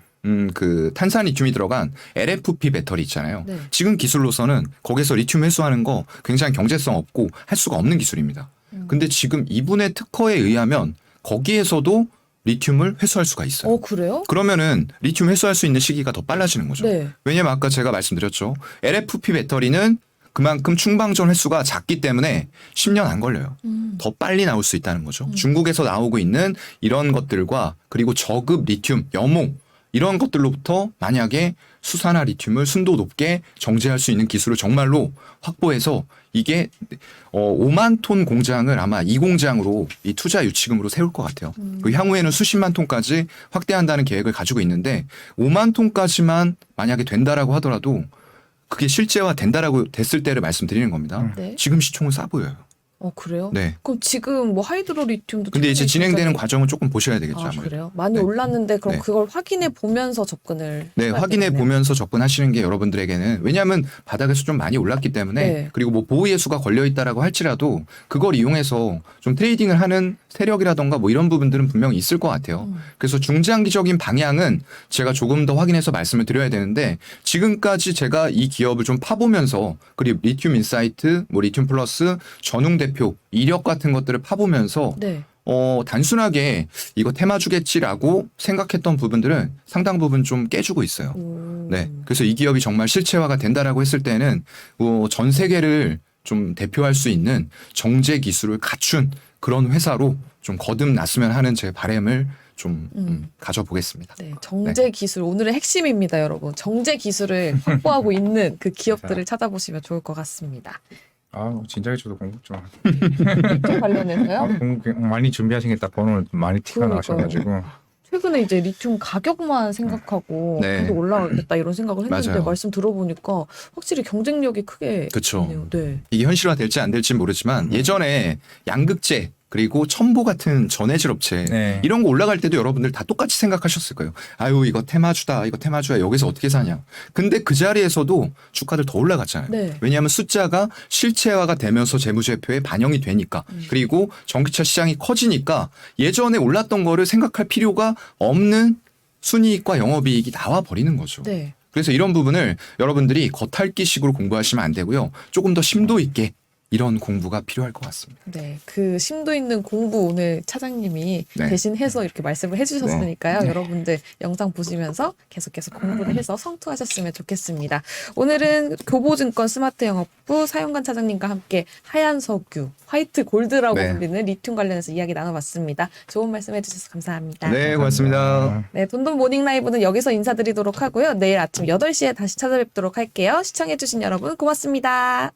그 탄산 리튬이 들어간 LFP 배터리 있잖아요. 네. 지금 기술로서는 거기서 리튬 회수하는 거 굉장히 경제성 없고 할 수가 없는 기술입니다. 근데 지금 이분의 특허에 의하면 거기에서도 리튬을 회수할 수가 있어요. 그래요? 그러면은 리튬 회수할 수 있는 시기가 더 빨라지는 거죠. 네. 왜냐면 아까 제가 말씀드렸죠. LFP 배터리는 그만큼 충방전 횟수가 작기 때문에 10년 안 걸려요. 더 빨리 나올 수 있다는 거죠. 중국에서 나오고 있는 이런 것들과 그리고 저급 리튬, 염호 이런 것들로부터 만약에 수산화 리튬을 순도 높게 정제할 수 있는 기술을 정말로 확보해서 이게 5만 톤 공장을 아마 이 공장으로 이 투자 유치금으로 세울 것 같아요. 그 향후에는 수십만 톤까지 확대한다는 계획을 가지고 있는데 5만 톤까지만 만약에 된다라고 하더라도 그게 실제화 된다라고 됐을 때를 말씀드리는 겁니다. 네. 지금 시총은 싸 보여요. 그래요? 네. 그럼 지금 뭐 하이드로 리튬도 근데 이제 최근에 진행되는 굉장히- 과정을 조금 보셔야 되겠죠. 아, 아무래도. 그래요? 많이 네. 올랐는데 그럼 네. 그걸 확인해 보면서 접근을 네, 해봐야 확인해 되겠네요. 보면서 접근하시는 게 여러분들에게는 왜냐하면 바닥에서 좀 많이 올랐기 때문에 네. 그리고 뭐 보호 예수가 걸려 있다라고 할지라도 그걸 이용해서 좀 트레이딩을 하는 세력이라던가 뭐 이런 부분들은 분명히 있을 것 같아요. 그래서 중장기적인 방향은 제가 조금 더 확인해서 말씀을 드려야 되는데 지금까지 제가 이 기업을 좀 파보면서 그리고 리튬 인사이트, 뭐 리튬 플러스, 전웅 대표 이력 같은 것들을 파보면서 네. 단순하게 이거 테마주겠지라고 생각했던 부분들은 상당 부분 좀 깨주고 있어요. 네. 그래서 이 기업이 정말 실체화가 된다라고 했을 때는 전 세계를 좀 대표할 수 있는 정제 기술을 갖춘 그런 회사로 좀 거듭났으면 하는 제 바람을 좀 가져보겠습니다. 네, 정제 기술 오늘의 핵심입니다, 여러분. 정제 기술을 확보하고 있는 그 기업들을 찾아보시면 좋을 것 같습니다. 진작에 저도 공부 좀 또 관련해서요? 공부 많이 준비하신 게 딱 번호 많이 티가 그러니까요. 나셔가지고 최근에 이제 리튬 가격만 생각하고 네. 계속 올라가겠다 이런 생각을 했는데 맞아요. 말씀 들어보니까 확실히 경쟁력이 크게 그쵸. 있네요. 네. 이게 현실화 될지 안 될지 모르지만 예전에 양극재 그리고 첨보 같은 전해질 업체 네. 이런 거 올라갈 때도 여러분들 다 똑같이 생각하셨을 거예요. 아유 이거 테마주다. 이거 테마주야. 여기서 어떻게 사냐. 근데 그 자리에서도 주가들 더 올라갔잖아요. 네. 왜냐하면 숫자가 실체화가 되면서 재무제표에 반영이 되니까 그리고 전기차 시장이 커지니까 예전에 올랐던 거를 생각할 필요가 없는 순이익과 영업이익이 나와 버리는 거죠. 네. 그래서 이런 부분을 여러분들이 겉핥기식으로 공부하시면 안 되고요. 조금 더 심도 있게 이런 공부가 필요할 것 같습니다. 네, 그 심도 있는 공부 오늘 차장님이 네. 대신해서 이렇게 말씀을 해주셨으니까요. 여러분들 영상 보시면서 계속해서 공부를 해서 성투하셨으면 좋겠습니다. 오늘은 교보증권 스마트 영업부 사용관 차장님과 함께 하얀 석유, 화이트 골드라고 네. 불리는 리튬 관련해서 이야기 나눠봤습니다. 좋은 말씀 해주셔서 감사합니다. 네, 고맙습니다. 네, 돈돈 모닝 라이브는 여기서 인사드리도록 하고요. 내일 아침 8시에 다시 찾아뵙도록 할게요. 시청해주신 여러분 고맙습니다.